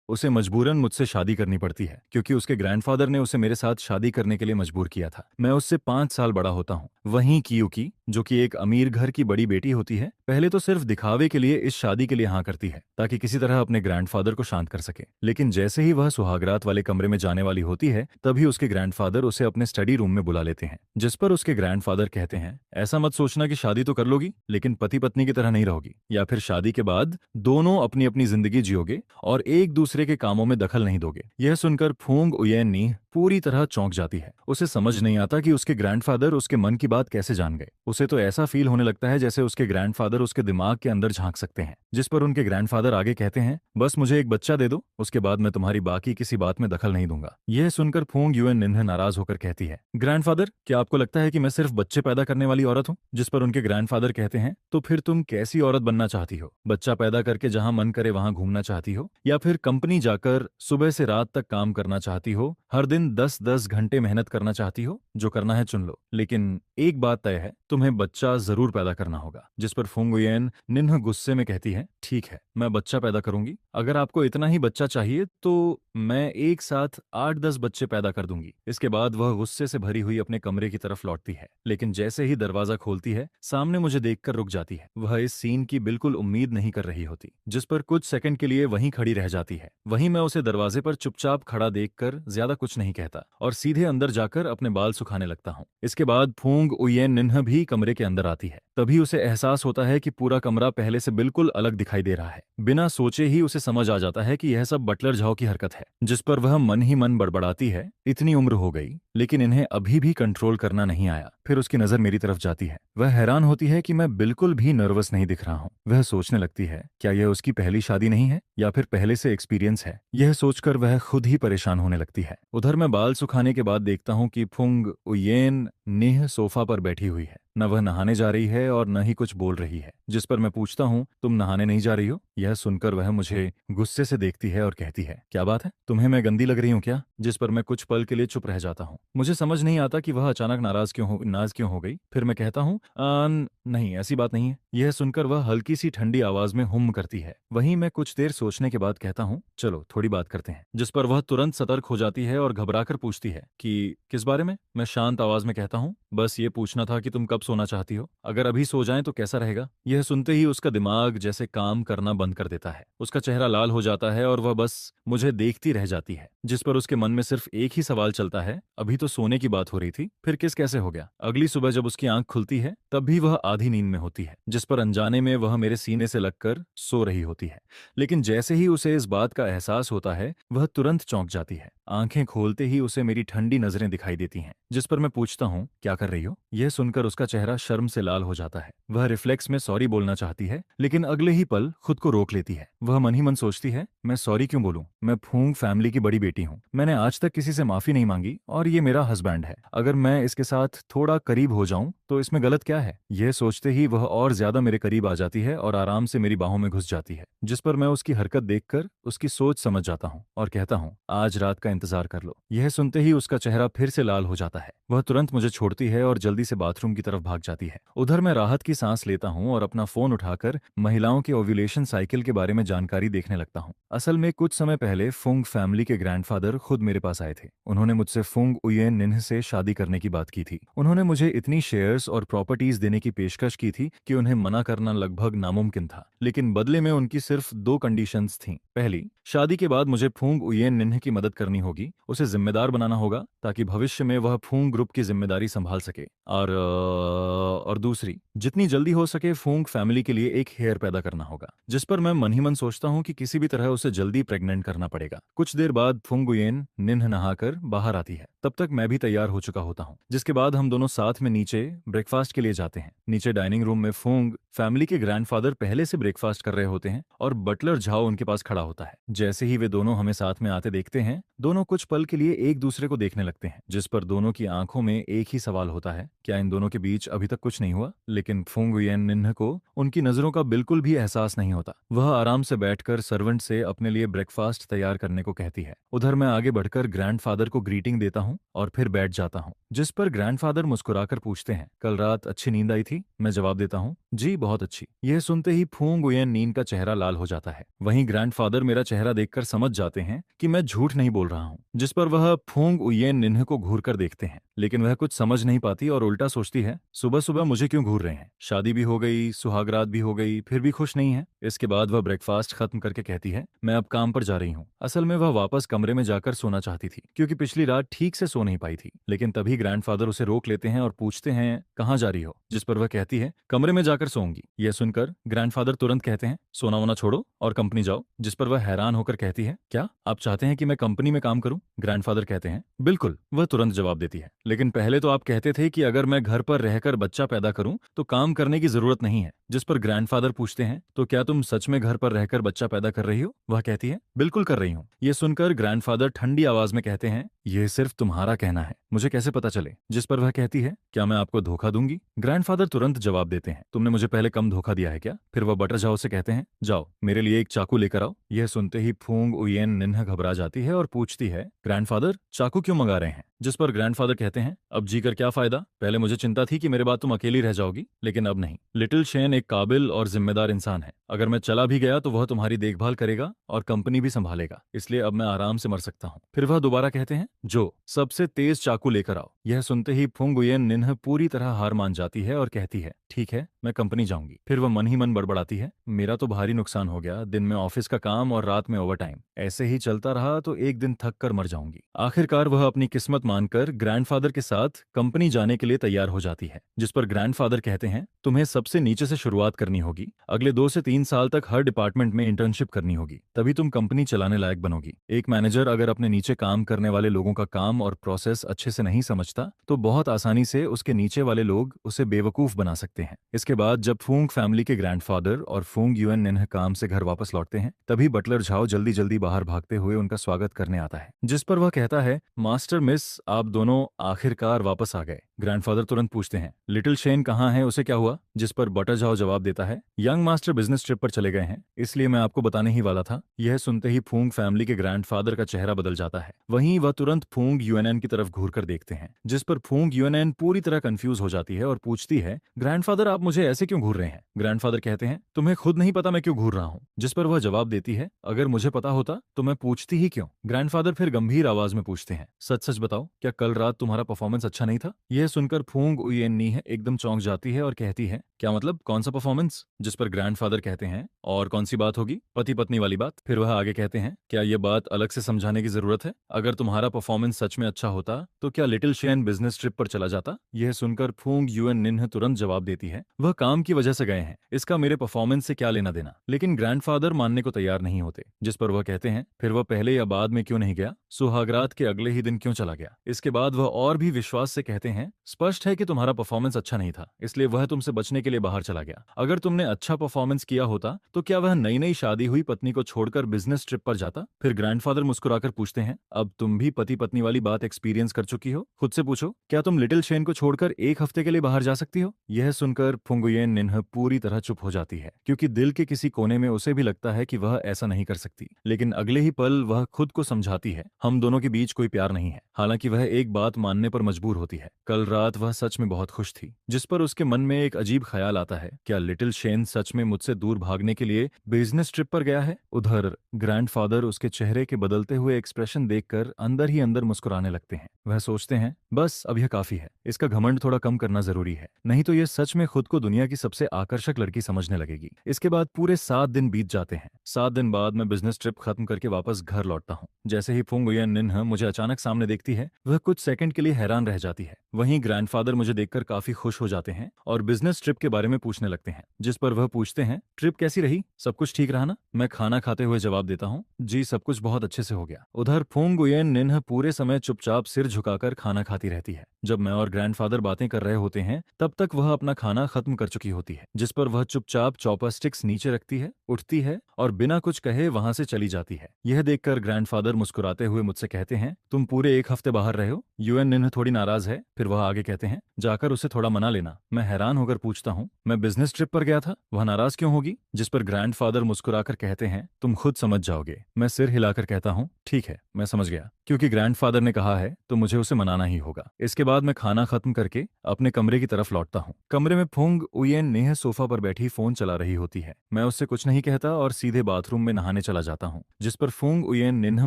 उसे मजबूरन मुझसे शादी करनी पड़ती है क्योंकि उसके ग्रैंडफादर ने उसे मेरे साथ शादी करने के लिए मजबूर किया था। मैं उससे 5 साल बड़ा होता हूँ। वहीं कियुकी, जो कि एक अमीर घर की बड़ी बेटी होती है, पहले तो सिर्फ दिखावे के लिए इस शादी के लिए हाँ करती है ताकि किसी तरह अपने ग्रैंडफादर को शांत कर सके। लेकिन जैसे ही वह सुहागरात वाले कमरे में जाने वाली होती है, तभी उसके ग्रैंडफादर उसे अपने स्टडी रूम में बुला लेते हैं, जिस पर उसके ग्रैंडफादर कहते हैं, ऐसा मत सोचना कि शादी तो कर लोगी लेकिन पति पत्नी की तरह नहीं रहोगी, या फिर शादी के बाद दोनों अपनी अपनी जिंदगी जियोगे और एक दूसरे के कामों में दखल नहीं दोगे। यह सुनकर फूंग उयेन नी पूरी तरह चौंक जाती है। उसे समझ नहीं आता कि उसके ग्रैंडफादर उसके मन की बात कैसे जान गए। उसे तो ऐसा फील होने लगता है जैसे उसके ग्रैंडफादर उसके दिमाग के अंदर झांक सकते हैं। जिस पर उनके ग्रैंडफादर आगे कहते हैं, बस मुझे एक बच्चा दे दो, उसके बाद मैं तुम्हारी बाकी किसी बात में दखल नहीं दूंगा। यह सुनकर फूंग युएन निन्ह नाराज होकर कहती है, ग्रैंडफादर, क्या आपको लगता है कि मैं सिर्फ बच्चे पैदा करने वाली औरत हूँ? जिस पर उनके ग्रैंडफादर कहते हैं, तो फिर तुम कैसी औरत बनना चाहती हो? बच्चा पैदा करके जहां मन करे वहां घूमना चाहती हो, या फिर कंपनी जाकर सुबह से रात तक काम करना चाहती हो, हर दिन 10-10 घंटे मेहनत करना चाहती हो? जो करना है चुन लो, लेकिन एक बात तय है, तुम्हें बच्चा जरूर पैदा करना होगा। जिस पर फुंग गुयेन निन्ह गुस्से में कहती है, ठीक है, मैं बच्चा पैदा करूंगी। अगर आपको इतना ही बच्चा चाहिए तो मैं एक साथ 8-10 बच्चे पैदा कर दूंगी। इसके बाद वह गुस्से से भरी हुई अपने कमरे की तरफ लौटती है, लेकिन जैसे ही दरवाजा खोलती है, सामने मुझे देखकर रुक जाती है। वह इस सीन की बिल्कुल उम्मीद नहीं कर रही होती, जिस पर कुछ सेकंड के लिए वहीं खड़ी रह जाती है। वहीं मैं उसे दरवाजे पर चुपचाप खड़ा देखकर ज्यादा कुछ नहीं कहता और सीधे अंदर जाकर अपने बाल सुखाने लगता हूँ। इसके बाद फूंग उयेन निन्ह भी कमरे के अंदर आती है। तभी उसे एहसास होता है कि पूरा कमरा पहले से बिल्कुल अलग दिखाई दे रहा है। बिना सोचे ही उसे समझ आ जाता है कि यह सब बटलर झाओ की हरकत है। जिस पर वह मन ही मन बड़बड़ाती है, इतनी उम्र हो गई लेकिन इन्हें अभी भी कंट्रोल करना नहीं आया। फिर उसकी नजर मेरी तरफ जाती है। वह हैरान होती है कि मैं बिल्कुल भी नर्वस नहीं दिख रहा हूँ। वह सोचने लगती है, क्या यह उसकी पहली शादी नहीं है या फिर पहले से एक्सपीरियंस है। यह सोचकर वह खुद ही परेशान होने लगती है। उधर मैं बाल सुखाने के बाद देखता हूँ कि फुंग उयेन नेह सोफा पर बैठी हुई है। न वह नहाने जा रही है और न ही कुछ बोल रही है। जिस पर मैं पूछता हूँ, तुम नहाने नहीं जा रही हो? यह सुनकर वह मुझे गुस्से से देखती है और कहती है, क्या बात है, तुम्हें मैं गंदी लग रही हूँ क्या? जिस पर मैं कुछ पल के लिए चुप रह जाता हूँ। मुझे समझ नहीं आता कि वह अचानक नाराज क्यों हो गई। फिर मैं कहता हूँ, नहीं, ऐसी बात नहीं है। यह सुनकर वह हल्की सी ठंडी आवाज में हुम करती है। वहीं मैं कुछ देर सोचने के बाद कहता हूँ, चलो थोड़ी बात करते हैं। जिस पर वह तुरंत सतर्क हो जाती है और घबराकर पूछती है कि किस बारे में? मैं शांत आवाज में कहता हूँ, बस ये पूछना था कि तुम कब सोना चाहती हो? अगर अभी सो जाएं तो कैसा रहेगा? यह सुनते ही उसका दिमाग जैसे काम करना बंद कर देता है। उसका चेहरा लाल हो जाता है और वह बस मुझे देखती रह जाती है। जिस पर उसके मन में सिर्फ एक ही सवाल चलता है, अभी तो सोने की बात हो रही थी, फिर किस कैसे हो गया? अगली सुबह जब उसकी आंख खुलती है, तब भी वह आधी नींद में होती है। जिस पर अनजाने में वह मेरे सीने से लगकर सो रही होती है। लेकिन जैसे ही उसे इस बात का एहसास होता है, वह तुरंत चौंक जाती है। आंखें खोलते ही उसे मेरी ठंडी नजरें दिखाई देती हैं। जिस पर मैं पूछता हूँ, क्या कर रही हो? यह सुनकर उसका चेहरा शर्म से लाल हो जाता है। वह रिफ्लेक्स में सॉरी बोलना चाहती है, लेकिन अगले ही पल खुद को रोक लेती है। वह मन ही मन सोचती है, मैं सॉरी क्यों बोलूं? मैं फूंग फैमिली की बड़ी बेटी हूँ। मैंने आज तक किसी से माफी नहीं मांगी और ये मेरा हस्बैंड है। अगर मैं इसके साथ थोड़ा करीब हो जाऊं तो इसमें गलत क्या है? यह सोचते ही वह और ज्यादा मेरे करीब आ जाती है और आराम से मेरी बाहों में घुस जाती है। जिस पर मैं उसकी हरकत देखकर उसकी सोच समझ जाता हूँ और कहता हूँ, आज रात का इंतजार कर लो। यह सुनते ही उसका चेहरा फिर से लाल हो जाता है। वह तुरंत मुझे छोड़ती है और जल्दी से बाथरूम की तरफ भाग जाती है। उधर मैं राहत की सांस लेता हूँ और अपना फोन उठाकर महिलाओं के ओव्यूलेशन साइकिल के बारे में जानकारी देखने लगता हूँ। असल में कुछ समय पहले फुंग फैमिली के ग्रैंडफादर खुद मेरे पास आए थे। उन्होंने मुझसे फुंग उयेन निन्ह से शादी करने की बात की थी। उन्होंने मुझे इतनी शेयर्स और प्रॉपर्टीज देने की पेशकश की थी कि उन्हें मना करना लगभग नामुमकिन था। लेकिन बदले में उनकी सिर्फ 2 कंडीशंस थीं। पहली, शादी के बाद मुझे फुंग उयेन निन्ह की मदद करनी होगी, उसे जिम्मेदार बनाना होगा ताकि भविष्य में वह फुंग ग्रुप की जिम्मेदारी संभाल सके। और दूसरी, जितनी जल्दी हो सके फुंग फैमिली के लिए एक हेयर पैदा करना होगा। जिस पर मैं मन ही मन सोचता हूँ कि किसी भी तरह उसे जल्दी प्रेग्नेंट करना पड़ेगा। कुछ देर बाद फुंग उयेन निन्ह नहाकर बाहर आती है। तब तक मैं भी तैयार हो चुका होता हूँ। जिसके बाद हम दोनों साथ में नीचे ब्रेकफास्ट के लिए जाते हैं। नीचे डाइनिंग रूम में फुंग फैमिली के ग्रैंडफादर पहले से ब्रेकफास्ट कर रहे होते हैं और बटलर झाओ उनके पास खड़ा होता है। जैसे ही वे दोनों हमें साथ में आते देखते हैं, दोनों कुछ पल के लिए एक दूसरे को देखने लगते हैं। जिस पर दोनों की आंखों में एक ही सवाल होता है, क्या इन दोनों के बीच बीच अभी तक कुछ नहीं हुआ, लेकिन फुंग येन निन्ह को उनकी नजरों का बिल्कुल भी एहसास नहीं होता। वह आराम से बैठकर सर्वेंट से अपने लिए ब्रेकफास्ट तैयार करने को कहती है। उधर मैं आगे बढ़कर ग्रैंडफादर को ग्रीटिंग देता हूँ और फिर बैठ जाता हूँ, जिस पर ग्रैंडफादर मुस्कुराकर पूछते हैं, कल रात अच्छी नींद आई थी? मैं जवाब देता हूँ, जी बहुत अच्छी। यह सुनते ही फुंग येन नीन का चेहरा लाल हो जाता है। वहीं ग्रैंडफादर मेरा चेहरा देखकर समझ जाते हैं कि मैं झूठ नहीं बोल रहा हूँ, जिस पर वह फुंग येन निन्ह को घूर कर देखते हैं, लेकिन वह कुछ समझ नहीं पाती और उल्टा सोचती है, सुबह सुबह मुझे क्यों घूर रहे हैं? शादी भी हो गई, सुहागरात भी हो गई, फिर भी खुश नहीं है। इसके बाद वह ब्रेकफास्ट खत्म करके कहती है, मैं अब काम पर जा रही हूँ। असल में वह वापस कमरे में जाकर सोना चाहती थी, क्योंकि पिछली रात ठीक से सो नहीं पाई थी। लेकिन तभी ग्रैंडफादर उसे रोक लेते हैं और पूछते हैं, कहाँ जा रही हो? जिस पर वह कहती है, कमरे में जाकर सोऊंगी। यह सुनकर ग्रैंडफादर तुरंत कहते हैं, सोना वोना छोड़ो और कंपनी जाओ। जिस पर वह हैरान होकर कहती है, क्या आप चाहते हैं कि मैं कंपनी में काम करूं? ग्रैंडफादर कहते हैं, बिल्कुल। वह तुरंत जवाब देती है, लेकिन पहले तो आप कहते थे कि अगर मैं घर पर रहकर बच्चा पैदा करूं तो काम करने की जरूरत नहीं है। जिस पर ग्रैंडफादर पूछते हैं, तो क्या तुम सच में घर पर रहकर बच्चा पैदा कर रही हो? वह कहती है, बिल्कुल कर रही हूँ। यह सुनकर ग्रैंडफादर ठंडी आवाज में कहते हैं, यह सिर्फ तुम्हारा कहना है, मुझे कैसे पता चले? जिस पर वह कहती है, क्या मैं आपको धोखा दूंगी? ग्रैंडफादर तुरंत जवाब देते हैं, तुमने मुझे पहले कम धोखा दिया है क्या? फिर वह बटर जाओ से कहते हैं, जाओ मेरे लिए एक चाकू लेकर आओ। यह सुनते ही फुंग येन निन्ह घबरा जाती है और पूछती है, ग्रैंडफादर चाकू क्यों मंगा रहे हैं? जिस पर ग्रैंडफादर कहते हैं, अब जीकर क्या फायदा? पहले मुझे चिंता थी कि मेरे बाद तुम अकेली रह जाओगी, लेकिन अब नहीं। लिटिल शेन एक काबिल और जिम्मेदार इंसान है। अगर मैं चला भी गया तो वह तुम्हारी देखभाल करेगा और कंपनी भी संभालेगा, इसलिए अब मैं आराम से मर सकता हूँ। फिर वह दोबारा कहते हैं, जो सबसे तेज चाकू लेकर आओ। यह सुनते ही फुंग येन निन्ह पूरी तरह हार मान जाती है और कहती है, ठीक है, मैं कंपनी जाऊंगी। फिर वह मन ही मन बड़बड़ाती है, मेरा तो भारी नुकसान हो गया, दिन में ऑफिस का काम और रात में ओवरटाइम। ऐसे ही चलता रहा तो एक दिन थक कर मर जाऊंगी। आखिरकार वह अपनी किस्मत मानकर ग्रैंडफादर के साथ कंपनी जाने के लिए तैयार हो जाती है। जिस पर ग्रैंडफादर कहते हैं, तुम्हें सबसे नीचे से शुरुआत करनी होगी। अगले 2 से 3 साल तक हर डिपार्टमेंट में इंटर्नशिप करनी होगी, तभी तुम कंपनी चलाने लायक बनोगी। एक मैनेजर अगर अपने नीचे काम करने वाले लोगों का काम और प्रोसेस अच्छे से नहीं समझता तो बहुत आसानी से उसके नीचे वाले लोग उसे बेवकूफ बना सकते हैं। इसके बाद जब फुंग फैमिली के ग्रैंडफादर और फुंग युएन निन्ह काम से घर वापस लौटते हैं, तभी बटलर झाओ जल्दी जल्दी बाहर भागते हुए उनका स्वागत करने आता है। जिस पर वह कहता है, मास्टर मिस, आप दोनों आखिरकार वापस आ गए। ग्रैंडफादर तुरंत पूछते हैं, लिटिल शेन कहाँ है, उसे क्या हुआ? जिस पर बटर झाओ जवाब देता है, यंग मास्टर बिजनेस ट्रिप पर चले गए हैं, इसलिए मैं आपको बताने ही वाला था। यह सुनते ही फुंग फैमिली के ग्रैंडफादर का चेहरा बदल जाता है। वहीं वह तुरंत फुंग यूएनएन की तरफ घूर कर देखते हैं, जिस पर फुंग यूएनएन पूरी तरह कंफ्यूज हो जाती है और पूछती है, ग्रैंडफादर आप मुझे ऐसे क्यों घूर रहे हैं? ग्रैंडफादर कहते हैं, तुम्हें खुद नहीं पता मैं क्यों घूर रहा हूँ? जिस पर वह जवाब देती है, अगर मुझे पता होता तो मैं पूछती ही क्यों? ग्रैंडफादर फिर गंभीर आवाज में पूछते हैं, सच सच बताओ, क्या कल रात तुम्हारा परफॉर्मेंस अच्छा नहीं था? यह सुनकर फुंग यूएन एकदम चौंक जाती है और कहती है, क्या मतलब, कौन सा परफॉर्मेंस? जिस पर ग्रैंडफादर कहते हैं, और कौन सी बात होगी? पति पत्नी वाली बात। फिर वह आगे कहते हैं, क्या यह बात अलग से समझाने की जरूरत है? अगर तुम्हारा परफॉर्मेंस सच में अच्छा होता तो क्या लिटिल शेन बिजनेस ट्रिप पर चला जाता? यह सुनकर फुंग यूएन निन्ह तुरंत जवाब देती है, वह काम की वजह से गए हैं, इसका मेरे परफॉर्मेंस से क्या लेना देना? लेकिन ग्रैंडफादर मानने को तैयार नहीं होते। जिस पर वह कहते हैं, फिर वह पहले या बाद में क्यों नहीं गया? सुहागरात के अगले ही दिन क्यों चला गया? इसके बाद वह और भी विश्वास से कहते हैं, स्पष्ट है कि तुम्हारा परफॉर्मेंस अच्छा नहीं था, इसलिए वह तुमसे बचने के लिए बाहर चला गया। अगर तुमने अच्छा परफॉर्मेंस किया होता तो क्या वह नई नई शादी हुई पत्नी को छोड़कर बिजनेस ट्रिप पर जाता? फिर ग्रैंडफादर मुस्कुराकर पूछते हैं, अब तुम भी पति पत्नी वाली बात एक्सपीरियंस कर चुकी हो, खुद से पूछो, क्या तुम लिटिल शेन को छोड़कर 1 हफ्ते के लिए बाहर जा सकती हो? यह सुनकर फुंग येन निन्ह पूरी तरह चुप हो जाती है, क्योंकि दिल के किसी कोने में उसे भी लगता है कि वह ऐसा नहीं कर सकती। लेकिन अगले ही पल वह खुद को समझाती है, हम दोनों के बीच कोई प्यार नहीं है। हालांकि वह एक बात मानने पर मजबूर होती है, कल रात वह सच में बहुत खुश थी। जिस पर उसके मन में एक अजीब ख्याल आता है, क्या लिटिल शेन सच में मुझसे दूर भागने के लिए बिजनेस ट्रिप पर गया है? उधर ग्रैंडफादर उसके चेहरे के बदलते हुए एक्सप्रेशन देखकर अंदर ही अंदर मुस्कुराने लगते हैं। वह सोचते हैं, बस अब यह काफी है, इसका घमंड थोड़ा कम करना जरूरी है, नहीं तो यह सच में खुद को दुनिया की सबसे आकर्षक लड़की समझने लगेगी। इसके बाद पूरे 7 दिन बीत जाते हैं। 7 दिन बाद मैं बिजनेस ट्रिप खत्म करके वापस घर लौटता हूँ। जैसे ही फुंग येन निन्ह मुझे अचानक सामने देखती है, वह कुछ सेकंड के लिए हैरान रह जाती है। वहीं ग्रैंडफादर मुझे देखकर काफी खुश हो जाते हैं और बिजनेस ट्रिप के बारे में पूछने लगते हैं। जिस पर वह पूछते हैं, ट्रिप कैसी रही, सब कुछ ठीक रहा ना? मैं खाना खाते हुए जवाब देता हूँ, जी सब कुछ बहुत अच्छे से हो गया। उधर फुंग येन निन्ह पूरे समय चुपचाप सिर झुकाकर खाना खाती रहती है। जब मैं और ग्रैंडफादर बातें कर रहे होते हैं तब तक वह अपना खाना खत्म कर चुकी होती है। जिस पर वह चुपचाप चॉपस्टिक्स नीचे रखती है, उठती है और बिना कुछ कहे वहां से चली जाती है। यह देखकर ग्रैंडफादर मुस्कुराते हुए मुझसे कहते हैं, तुम पूरे 1 हफ्ते बाहर रहे हो। यूएन निन्ह थोड़ी नाराज है। फिर वह आगे कहते हैं, जाकर उसे थोड़ा मना लेना। मैं हैरान होकर पूछता हूँ, मैं बिजनेस ट्रिप पर गया था, वह नाराज क्यों होगी? जिस पर ग्रैंडफादर मुस्कुराकर कहते हैं, तुम खुद समझ जाओगे। मैं सिर हिलाकर कहता हूँ, ठीक है, मैं समझ गया। क्योंकि ग्रैंडफादर ने कहा है तो मुझे उसे मनाना ही होगा। इसके बाद मैं खाना खत्म करके अपने कमरे की तरफ लौटता हूँ। कमरे में फुंग उयेन नेह सोफा पर बैठी फोन चला रही होती है। मैं उससे कुछ नहीं कहता और सीधे बाथरूम में नहाने चला जाता हूँ। जिस पर फुंग उयेन निन्ह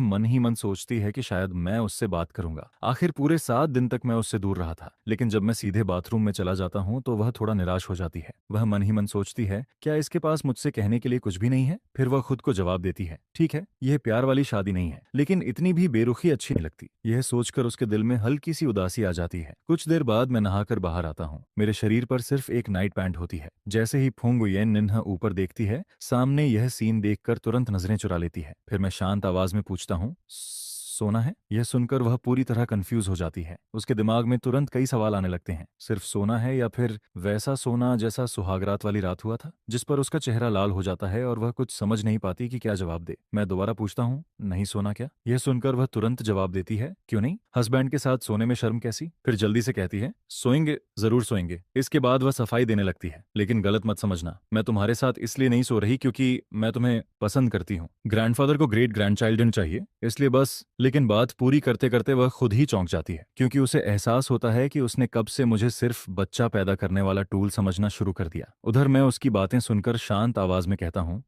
मन ही मन सोचती है कि शायद मैं उससे बात करूंगा। आखिर पूरे 7 दिन तक मैं उससे दूर रहा था, लेकिन जब मैं सीधे बाथरूम में चला जाता हूँ तो वह थोड़ा निराश हो जाती है। वह मन ही मन सोचती है, क्या इसके पास मुझसे कहने के लिए कुछ भी नहीं है? फिर वह खुद को जवाब देती है, ठीक है, यह प्यार वाली शादी नहीं है, लेकिन इतनी भी बेरुखी अच्छी नहीं लगती। यह सोचकर उसके दिल में हल्की सी उदासी आ जाती है। कुछ देर बाद मैं नहाकर बाहर आता हूँ। मेरे शरीर पर सिर्फ एक नाइट पैंट होती है। जैसे ही फुंग उयेन निन्ह ऊपर देखती है, सामने यह सीन देखकर तुरंत नजरें चुरा लेती है। फिर मैं शांत आवाज में पूछता हूँ, सोना है? यह सुनकर वह पूरी तरह कंफ्यूज हो जाती है। उसके दिमाग में तुरंत कई सवाल आने लगते हैं। सिर्फ सोना है या फिर वैसा सोना जैसा सुहागरात वाली रात हुआ था? जिस पर उसका चेहरा लाल हो जाता है और वह कुछ समझ नहीं पाती कि क्या जवाब दे। मैं दोबारा पूछता हूँ, नहीं सोना क्या? यह सुनकर वह तुरंत जवाब देती है, क्यों नहीं, हस्बैंड के साथ सोने में शर्म कैसी? फिर जल्दी से कहती है, सोएंगे, जरूर सोएंगे। इसके बाद वह सफाई देने लगती है, लेकिन गलत मत समझना, मैं तुम्हारे साथ इसलिए नहीं सो रही क्योंकि मैं तुम्हें पसंद करती हूँ। ग्रैंडफादर को ग्रेट ग्रैंडचाइल्ड चाहिए, इसलिए बस। लेकिन बात पूरी करते करते वह खुद ही चौंक जाती है, क्योंकि उसे एहसास होता है कि उसने कब से मुझे सिर्फ बच्चा पैदा करने वाला टूल समझना शुरू कर दिया। उधर मैं उसकी बातें सुनकर शांत आवाज में कहता हूँ,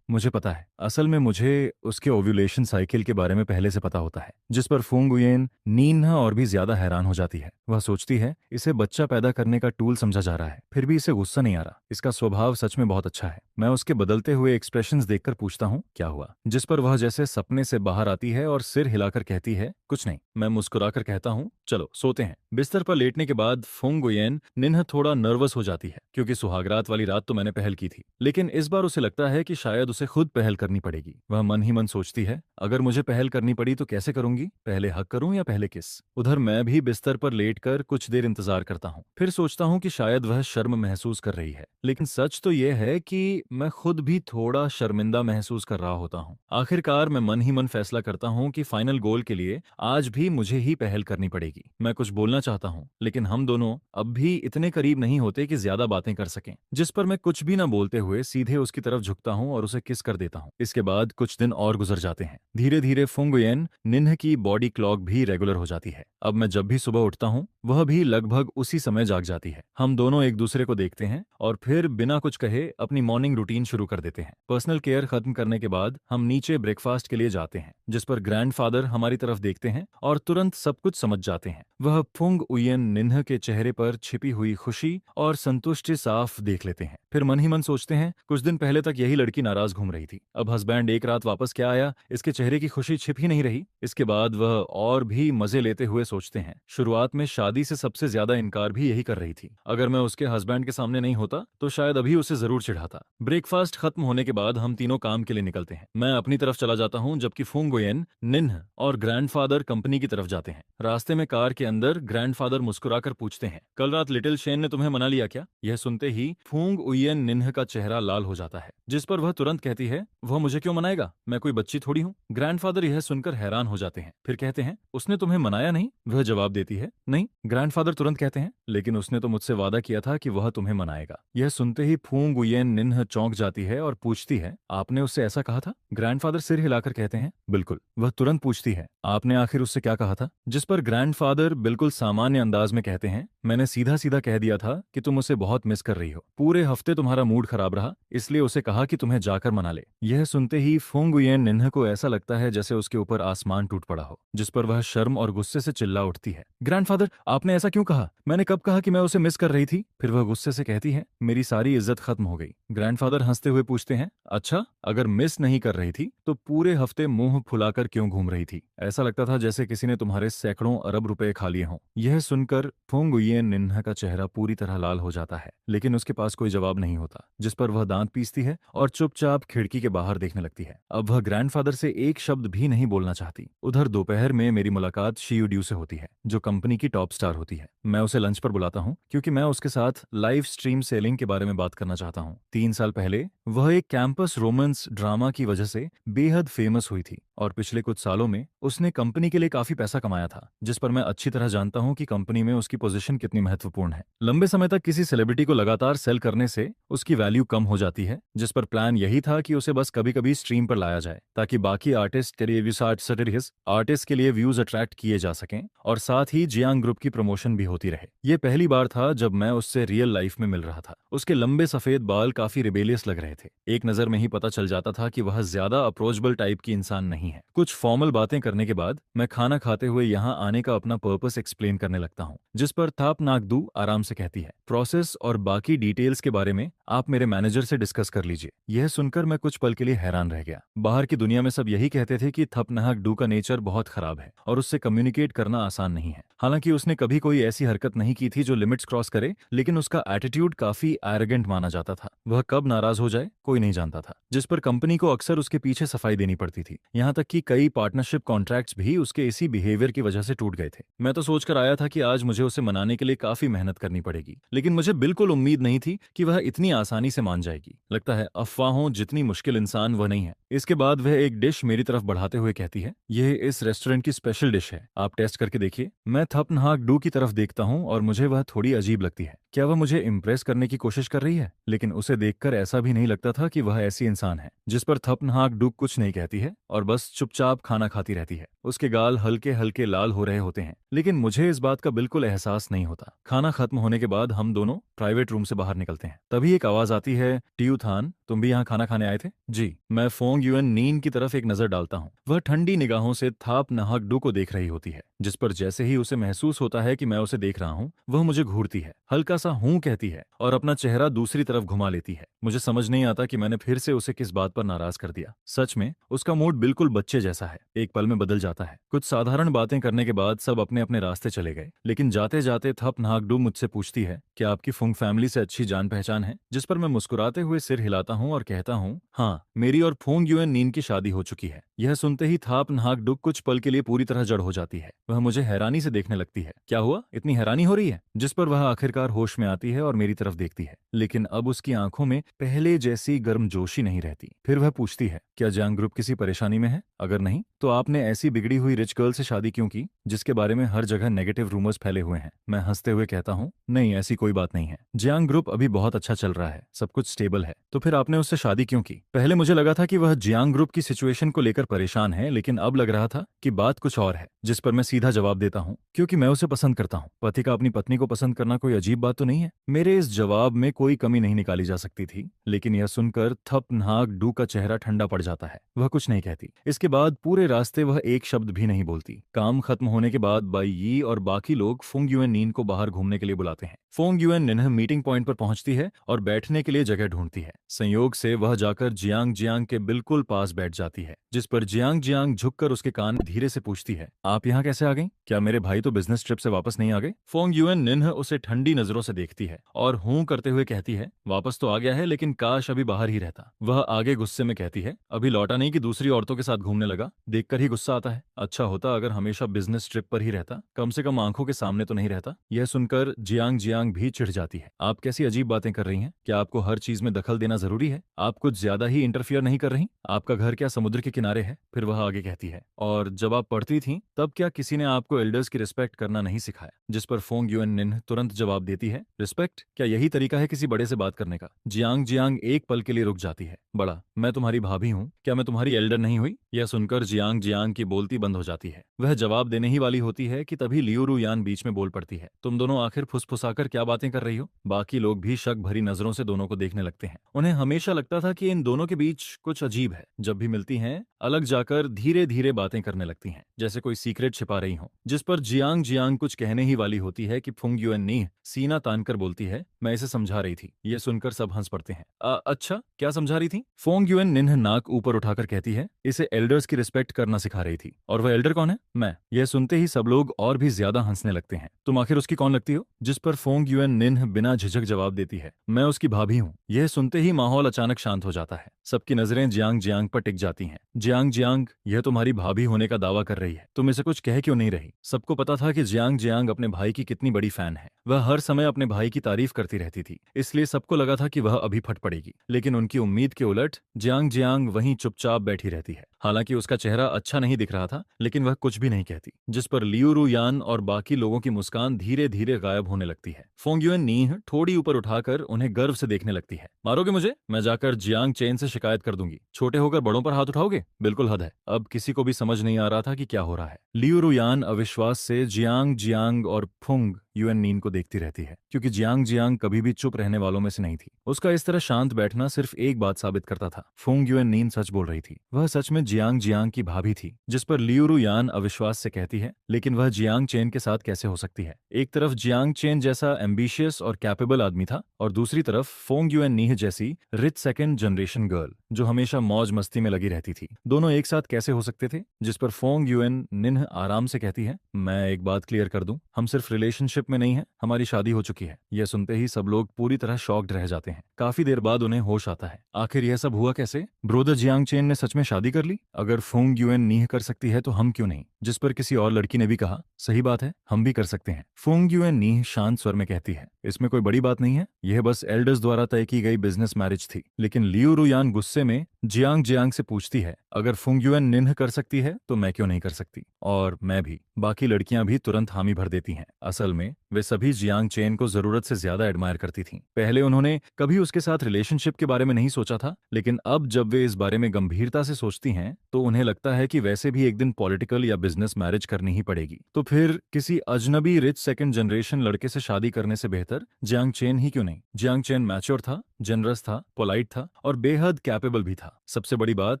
मुझे पता है। असल में मुझे उसके ओव्यूलेशन साइकिल के बारे में पहले से पता होता है। जिस पर फुंग उयेन नीन्ह और भी ज्यादा हैरान हो जाती है। वह सोचती है, इसे बच्चा पैदा करने का टूल समझा जा रहा है, फिर भी इसे गुस्सा नहीं आ रहा। इसका स्वभाव सच में बहुत अच्छा है। मैं उसके बदलते हुए एक्सप्रेशंस देखकर पूछता हूँ, क्या हुआ? जिस पर वह जैसे सपने से बाहर आती है और सिर हिलाकर कहती है, कुछ नहीं। मैं मुस्कुराकर कहता हूँ, चलो सोते हैं। बिस्तर पर लेटने के बाद फुंग उयेन निन्ह थोड़ा नर्वस हो जाती है, क्योंकि सुहागरात वाली रात तो मैंने पहल की थी, लेकिन इस बार उसे लगता है कि शायद उसे खुद पहल करनी पड़ेगी। वह मन ही मन सोचती है, अगर मुझे पहल करनी पड़ी तो कैसे करूंगी? पहले हक करूं या पहले किस? उधर मैं भी बिस्तर पर लेटकर कुछ देर इंतजार करता हूँ। फिर सोचता हूँ कि शायद वह शर्म महसूस कर रही है, लेकिन सच तो यह है कि मैं खुद भी थोड़ा शर्मिंदा महसूस कर रहा होता हूँ। आखिरकार मैं मन ही मन फैसला करता हूँ कि फाइनल गोल के लिए आज भी मुझे ही पहल करनी पड़ेगी। मैं कुछ बोलना चाहता हूँ, लेकिन हम दोनों अब भी इतने करीब नहीं होते कि ज्यादा बातें कर सकें। जिस पर मैं कुछ भी न बोलते हुए सीधे उसकी तरफ झुकता हूँ और उसे किस कर देता हूँ। इसके बाद कुछ दिन और गुजर जाते हैं। धीरे धीरे फुंग उयेन निन्ह की बॉडी क्लॉक भी रेगुलर हो जाती है। अब मैं जब भी सुबह उठता हूँ, वह भी लगभग उसी समय जाग जाती है। हम दोनों एक दूसरे को देखते हैं और फिर बिना कुछ कहे अपनी मॉर्निंग रूटीन शुरू कर देते हैं। पर्सनल केयर खत्म करने के बाद हम नीचे ब्रेकफास्ट के लिए जाते हैं, जिस पर ग्रैंडफादर हमारी तरफ देखते हैं और तुरंत सब कुछ समझ जाते हैं। वह फुंग उयेन निन्ह के चेहरे पर छिपी हुई खुशी और संतुष्टि साफ देख लेते हैं। फिर मन ही मन सोचते हैं, कुछ दिन पहले तक यही लड़की नाराज घूम रही थी, अब हस्बैंड एक रात वापस क्या आया, इसके चेहरे की खुशी छिप ही नहीं रही। इसके बाद वह और भी मजे लेते हुए सोचते हैं, शुरुआत में शादी से सबसे ज्यादा इनकार भी यही कर रही थी। अगर मैं उसके हस्बैंड के सामने नहीं होता तो शायद अभी उसे जरूर चिढ़ाता। ब्रेकफास्ट खत्म होने के बाद हम तीनों काम के लिए निकलते हैं। मैं अपनी तरफ चला जाता हूँ, जबकि फुंग उयेन निन्ह और ग्रैंडफादर कंपनी की तरफ जाते हैं। रास्ते में कार के अंदर ग्रैंडफादर मुस्कुराकर पूछते हैं, कल रात लिटिल शेन ने तुम्हें मना लिया क्या? यह सुनते ही फुंग उयेन निन्ह का चेहरा लाल हो जाता है, जिस पर वह तुरंत कहती है, वह मुझे क्यों मनाएगा, मैं कोई बच्ची थोड़ी हूँ। ग्रैंडफादर यह सुनकर हैरान हो जाते हैं, फिर कहते हैं, उसने तुम्हें मनाया नहीं? वह जवाब देती है, नहीं। ग्रैंडफादर तुरंत कहते हैं, लेकिन उसने तो मुझसे वादा किया था कि वह तुम्हें मनाएगा। यह सुनते ही फुंग उयेन निन्ह चौंक जाती है और पूछती है, आपने उससे ऐसा कहा था? ग्रैंडफादर सिर हिलाकर कहते हैं, बिल्कुल। वह तुरंत पूछती है, आपने आखिर उससे क्या कहा था? जिस पर ग्रैंडफादर बिल्कुल सामान्य अंदाज में कहते हैं, मैंने सीधा सीधा कह दिया था कि तुम उसे बहुत मिस कर रही हो, पूरे हफ्ते तुम्हारा मूड खराब रहा, इसलिए उसे कहा कि तुम्हें जाकर मना ले। यह सुनते ही फुंग उयेन निन्ह को ऐसा लगता है जैसे उसके ऊपर आसमान टूट पड़ा हो, जिस पर वह शर्म और गुस्से से चिल्ला उठती है, ग्रैंडफादर आपने ऐसा क्यों कहा? मैंने कब कहा कि मैं उसे मिस कर रही थी? फिर वह गुस्से से कहती है, मेरी सारी इज्जत खत्म हो गई। ग्रैंडफादर हंसते हुए पूछते हैं, अच्छा, अगर मिस नहीं कर रही थी तो पूरे हफ्ते मुंह फुलाकर क्यों घूम रही थी? ऐसा लगता था जैसे किसी ने तुम्हारे सैकड़ों अरब रुपए खा लिए हों। यह सुनकर फुंग उयेन निन्ह का चेहरा पूरी तरह लाल हो जाता है, लेकिन उसके पास कोई जवाब नहीं होता। जिस पर वह दांत पीसती है और चुपचाप खिड़की के बाहर देखने लगती है। अब वह ग्रैंडफादर से एक शब्द भी नहीं बोलना चाहती। उधर दोपहर में मेरी मुलाकात शियुड्यू से होती है, जो कंपनी की टॉप स्टार होती है। मैं उसे लंच पर बुलाता हूँ क्योंकि मैं उसके साथ लाइव स्ट्रीम सेलिंग के बारे में बात करना चाहता हूँ। 3 साल पहले वह एक कैंपस रोमांस ड्रामा की वजह से बेहद फेमस हुई थी और पिछले कुछ सालों में उसने कंपनी के लिए काफी पैसा कमाया था, जिस पर मैं अच्छी तरह जानता हूँ कि कंपनी में उसकी पोजीशन कितनी महत्वपूर्ण है। लंबे समय तक किसी सेलिब्रिटी को लगातार सेल करने से उसकी वैल्यू कम हो जाती है, जिस पर प्लान यही था कि उसे बस कभी कभी स्ट्रीम पर लाया जाए ताकि बाकी आर्टिस्ट के लिए व्यूज अट्रैक्ट किए जा सकें और साथ ही जियांग ग्रुप की प्रमोशन भी होती रहे। ये पहली बार था जब मैं उससे रियल लाइफ में मिल रहा था। उसके लंबे सफेद बाल काफी रिबेलियस लग रहे थे। एक नजर में ही पता चल जाता था कि वह ज्यादा अप्रोचेबल टाइप की इंसान नहीं है। कुछ फॉर्मल बातें करने के बाद मैं खाना खाते हुए यहाँ आने का अपना पर्पस एक्सप्लेन करने लगता हूँ, जिस पर थाप नागदू आराम से कहती है, प्रोसेस और बाकी डिटेल्स के बारे में आप मेरे मैनेजर से डिस्कस कर लीजिए। यह सुनकर मैं कुछ पल के लिए हैरान रह गया। बाहर की दुनिया में सब यही कहते थे कि थपनाहक डू का नेचर बहुत खराब है और उससे कम्युनिकेट करना आसान नहीं है। हालांकि उसने कभी कोई ऐसी हरकत नहीं की थी जो लिमिट्स क्रॉस करे, लेकिन उसका एटीट्यूड काफी एरोगेंट माना जाता था। वह कब नाराज हो जाए कोई नहीं जानता था, जिस पर कंपनी को अक्सर उसके पीछे सफाई देनी पड़ती थी। यहाँ तक कि कई पार्टनरशिप कॉन्ट्रैक्ट्स भी उसके इसी बिहेवियर की वजह से टूट गए थे। मैं तो सोचकर आया था कि आज मुझे उसे मनाने के लिए काफी मेहनत करनी पड़ेगी, लेकिन मुझे बिल्कुल उम्मीद नहीं थी कि वह इतनी आसानी से मान जाएगी। लगता है अफवाहों जितनी मुश्किल इंसान वह नहीं है। इसके बाद वह एक डिश मेरी तरफ बढ़ाते हुए कहती है, यह इस रेस्टोरेंट की स्पेशल डिश है, आप टेस्ट करके देखिए। मैं थपनाहक डू की तरफ देखता हूँ और मुझे वह थोड़ी अजीब लगती है। क्या वह मुझे इम्प्रेस करने की कोशिश कर रही है? लेकिन उसे देखकर ऐसा भी नहीं लगता था कि वह ऐसी इंसान है। जिस पर थपनाहक डू कुछ नहीं कहती है और बस चुपचाप खाना खाती रहती है। उसके गाल हल्के हल्के लाल हो रहे होते हैं, लेकिन मुझे इस बात का बिल्कुल एहसास नहीं होता। खाना खत्म होने के बाद हम दोनों प्राइवेट रूम से बाहर निकलते हैं। तभी एक आवाज आती है, टियू थान, तुम भी यहाँ खाना खाने आए थे? जी। मैं फोंग युएन नीन की तरफ एक नजर डालता हूँ। वह ठंडी निगाहों से थाप नाहक डू को देख रही होती है, जिस पर जैसे ही उसे महसूस होता है कि मैं उसे देख रहा हूँ, वह मुझे घूरती है, हल्का सा हूं कहती है और अपना चेहरा दूसरी तरफ घुमा लेती है। मुझे समझ नहीं आता कि मैंने फिर से उसे किस बात पर नाराज कर दिया। सच में उसका मूड बिल्कुल बच्चे जैसा है, एक पल में बदल जाता है। कुछ साधारण बातें करने के बाद सब अपने अपने रास्ते चले गए, लेकिन जाते जाते थप नाहक डू मुझसे पूछती है, क्या आपकी फुंग फैमिली से अच्छी जान पहचान है? जिस पर मैं मुस्कुराते हुए सिर हिलाता हूँ और कहता हूँ, हाँ, मेरी और फोंग युएन नीन की शादी हो चुकी है। यह सुनते ही थाप नाहक डू कुछ पल के लिए पूरी तरह जड़ हो जाती है। वह मुझे हैरानी से देखने लगती है। क्या हुआ, इतनी हैरानी हो रही है? जिस पर वह आखिरकार होश में आती है और मेरी तरफ देखती है, लेकिन अब उसकी आंखों में पहले जैसी गर्मजोशी नहीं रहती। फिर वह पूछती है, क्या जियांग ग्रुप किसी परेशानी में है? अगर नहीं तो आपने ऐसी बिगड़ी हुई रिच गर्ल से शादी क्यों की, जिसके बारे में हर जगह नेगेटिव रूमर्स फैले हुए हैं? मैं हंसते हुए कहता हूँ, नहीं, ऐसी कोई बात नहीं है। जियांग ग्रुप अभी बहुत अच्छा चल रहा है, सब कुछ स्टेबल है। तो फिर आपने उससे शादी क्यों की? पहले मुझे लगा था कि वह जियांग ग्रुप की सिचुएशन को लेकर परेशान है, लेकिन अब लग रहा था कि बात कुछ और है। जिस पर मैं सीधा जवाब देता हूँ, क्योंकि मैं उसे पसंद करता हूँ। पति का अपनी पत्नी को पसंद करना कोई अजीब बात तो नहीं है। मेरे इस जवाब में कोई कमी नहीं निकाली जा सकती थी, लेकिन यह सुनकर थप नाहक डू का चेहरा ठंडा पड़ जाता है। वह कुछ नहीं कहती। इसके बाद पूरे रास्ते वह एक शब्द भी नहीं बोलती। काम खत्म होने के बाद बाई यी और बाकी लोग फुंग युएन नीन को बाहर घूमने के लिए बुलाते हैं। Fung UN Ninh meeting point पर पहुंचती है और बैठने के लिए जगह ढूंढती है। संयोग से वह जाकर जियांग जियांग के बिल्कुल पास बैठ जाती है, जिस पर जियांग जियांग झुककर उसके कान धीरे से पूछती है, आप यहाँ कैसे आ गई? क्या मेरे भाई तो बिजनेस ट्रिप से वापस नहीं आ गए? फुंग युएन निन्ह उसे ठंडी नजरों से देखती है और हूं करते हुए कहती है, वापस तो आ गया है, लेकिन काश अभी बाहर ही रहता। वह आगे गुस्से में कहती है, अभी लौटा नहीं कि दूसरी औरतों के साथ घूमने लगा? देखकर ही गुस्सा आता है। अच्छा होता अगर हमेशा बिजनेस ट्रिप पर ही रहता, कम से कम आंखों के सामने तो नहीं रहता। यह सुनकर जियांग जियांग भी चिढ़ जाती है। आप कैसी अजीब बातें कर रही हैं? क्या आपको हर चीज में दखल देना जरूरी है? आप कुछ ज्यादा ही इंटरफियर नहीं कर रही? आपका घर क्या समुद्र के किनारे है? फिर वह आगे कहती है, और जब आप पढ़ती थी तब क्या किसी ने आपको एल्डर्स की रिस्पेक्ट करना नहीं सिखाया? जिस पर फोंग युएन निन्ह तुरंत जवाब देती है, रिस्पेक्ट? क्या यही तरीका है किसी बड़े से बात करने का? जियांग जियांग एक पल के लिए रुक जाती है। बड़ा, मैं तुम्हारी भाभी हूँ, क्या मैं तुम्हारी एल्डर नहीं हुई? यह सुनकर जियांग जियांग की बोलती बंद हो जाती है। वह जवाब देने ही वाली होती है कि तभी लियूरू यान बीच में बोल पड़ती है, तुम दोनों आखिर फुसफुसाकर क्या बातें कर रही हो? बाकी लोग भी शक भरी नजरों से दोनों को देखने लगते हैं। उन्हें हमेशा लगता था कि इन दोनों के बीच कुछ अजीब है। जब भी मिलती हैं, अलग जाकर धीरे धीरे बातें करने लगती हैं, जैसे कोई सीक्रेट छिपा रही हो। जिस पर जियांग जियांग कुछ कहने ही वाली होती है कि फुंग युएन नीह सीना तानकर बोलती है, मैं इसे समझा रही थी। यह सुनकर सब हंस पड़ते हैं। अच्छा, क्या समझा रही थी? फोंग युएन निन्ह नाक ऊपर उठाकर कहती है, इसे एल्डर्स की रिस्पेक्ट करना सिखा रही थी। और वह एल्डर कौन है? मैं। यह सुनते ही सब लोग और भी ज्यादा हंसने लगते हैं। तुम आखिर उसकी कौन लगती हो? जिस पर फोंग फोंग युएन निन्ह बिना झिझक जवाब देती है, मैं उसकी भाभी हूँ। यह सुनते ही माहौल अचानक शांत हो जाता है। सबकी नजरें जियांग जियांग पर टिक जाती हैं। जियांग जियांग, यह तुम्हारी भाभी होने का दावा कर रही है, तुम इसे कुछ कह क्यों नहीं रही? सबको पता था कि जियांग जियांग अपने भाई की कितनी बड़ी फैन है। वह हर समय अपने भाई की तारीफ करती रहती थी, इसलिए सबको लगा था कि वह अभी फट पड़ेगी। लेकिन उनकी उम्मीद के उलट जियांग जियांग वहीं चुपचाप बैठी रहती है। हालांकि उसका चेहरा अच्छा नहीं दिख रहा था, लेकिन वह कुछ भी नहीं कहती, जिस पर लियू रुयान और बाकी लोगों की मुस्कान धीरे धीरे गायब होने लगती है। फोंग युएन नीह थोड़ी ऊपर उठाकर उन्हें गर्व से देखने लगती है। मारोगे मुझे? मैं जाकर जियांग चेन से शिकायत कर दूंगी। छोटे होकर बड़ों पर हाथ उठाओगे? बिल्कुल हद है। अब किसी को भी समझ नहीं आ रहा था कि क्या हो रहा है। लियू रुयान अविश्वास से जियांग जियांग और फुंग युएन नीन को देखती रहती है, क्योंकि जियांग जियांग कभी भी चुप रहने वालों में से नहीं थी। उसका इस तरह शांत बैठना सिर्फ एक बात साबित करता था, फुंग युएन नीन सच बोल रही थी। वह सच में जियांग जियांग की भाभी थी। जिस पर लियू रुयान अविश्वास से कहती है, लेकिन वह जियांग चेन के साथ कैसे हो सकती है? एक तरफ जियांग चेन जैसा एम्बिशियस और कैपेबल आदमी था, और दूसरी तरफ फोंग युएन नीह जैसी रिच सेकंड जनरेशन गर्ल जो हमेशा मौज मस्ती में लगी रहती थी। दोनों एक साथ कैसे हो सकते थे? जिस पर फोंग युएन निन्ह आराम से कहती है, मैं एक बात क्लियर कर दूं, हम सिर्फ रिलेशनशिप में नहीं है, हमारी शादी हो चुकी है। यह सुनते ही सब लोग पूरी तरह शॉक्ड रह जाते हैं। काफी देर बाद उन्हें होश आता है। आखिर यह सब हुआ कैसे? ब्रोदर जियांग चेन ने सच में शादी कर ली? अगर फोंग युएन नीह कर सकती है तो हम क्यों नहीं? जिस पर किसी और लड़की ने भी कहा, सही बात है, हम भी कर सकते हैं। फोंग युएन नीह शांत स्वर में कहती है, इसमें कोई बड़ी बात नहीं है, यह बस एल्डर्स द्वारा तय की गई बिजनेस मैरिज थी। लेकिन लियू रुयान गुस्से में जियांग जियांग से पूछती है, अगर फुंग युएन निन्ह कर सकती है तो मैं क्यों नहीं कर सकती? और मैं भी। बाकी लड़कियां भी तुरंत हामी भर देती हैं। असल में वे सभी जियांग चेन को जरूरत से ज्यादा एडमायर करती थीं। पहले उन्होंने कभी उसके साथ रिलेशनशिप के बारे में नहीं सोचा था, लेकिन अब जब वे इस बारे में गंभीरता से सोचती हैं तो उन्हें लगता है कि वैसे भी एक दिन पॉलिटिकल या बिजनेस मैरिज करनी ही पड़ेगी। तो फिर किसी अजनबी रिच सेकंड जनरेशन लड़के से शादी करने से बेहतर जियांग चेन ही क्यों नहीं? जियांग चेन मैच्योर था, जनरस था, पोलाइट था और बेहद कैपेबल भी था। सबसे बड़ी बात,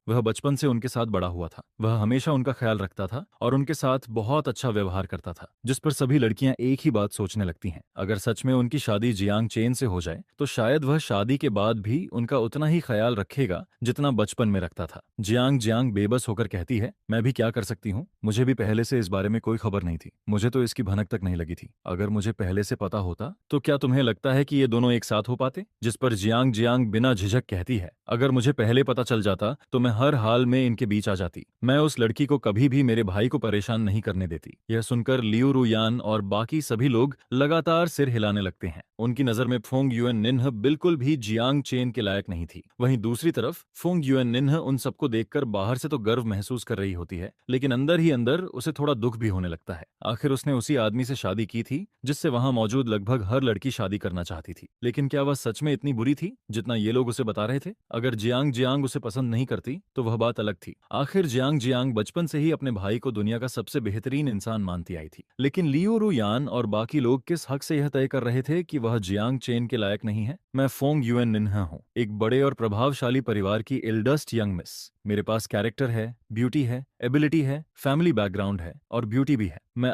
वह बचपन से उनके साथ बड़ा हुआ था। वह हमेशा उनका ख्याल रखता था और उनके साथ बहुत अच्छा व्यवहार करता था। जिस पर सभी लड़कियां एक ही बात सोचने लगती हैं, अगर सच में उनकी शादी जियांग चेन से हो जाए तो शायद वह शादी के बाद भी उनका उतना ही ख्याल रखेगा जितना बचपन में रखता था। जियांग जियांग बेबस होकर कहती है, मैं भी क्या कर सकती हूँ? मुझे भी पहले से इस बारे में कोई खबर नहीं थी। मुझे तो इसकी भनक तक नहीं लगी थी। अगर मुझे पहले से पता होता तो क्या तुम्हें लगता है कि ये दोनों एक साथ हो पाते? जिस पर जियांग जियांग बिना झिझक कहती है, अगर मुझे पहले पता चल जाता तो मैं हर हाल में इनके बीच आ जाती। मैं उस लड़की को कभी भी मेरे भाई को परेशान नहीं करने देती। यह सुनकर लियू रुयान और बाकी सभी लोग लगातार सिर हिलाने लगते हैं। उनकी नजर में फोंग युएन निन्ह बिल्कुल भी जियांग चेन के लायक नहीं थी। वहीं दूसरी तरफ फोंग युएन निन्ह उन सबको देखकर बाहर से तो गर्व महसूस कर रही होती है, लेकिन अंदर ही अंदर उसे थोड़ा दुख भी होने लगता है। आखिर उसने उसी आदमी से शादी की थी जिससे वहां मौजूद लगभग हर लड़की शादी करना चाहती थी। लेकिन क्या वह सच में इतनी बुरी थी जितना ये लोग उसे बता रहे थे? अगर जियांग जियांग उसे पसंद नहीं करती तो वह बात अलग थी। आखिर जियांग जियांग बचपन से ही अपने भाई को दुनिया का सबसे बेहतरीन इंसान मानती आई थी। लेकिन लियू रुयान और बाकी लोग किस हक से यह तय कर रहे थे कि वह जियांग चेन के लायक नहीं है? मैं फोंग युएन निन्ह हूँ, एक बड़े और प्रभावशाली परिवार की एल्डेस्ट यंग मिस। मेरे पास कैरेक्टर है, ब्यूटी है, एबिलिटी है, फैमिली बैकग्राउंड है और ब्यूटी भी है। मैं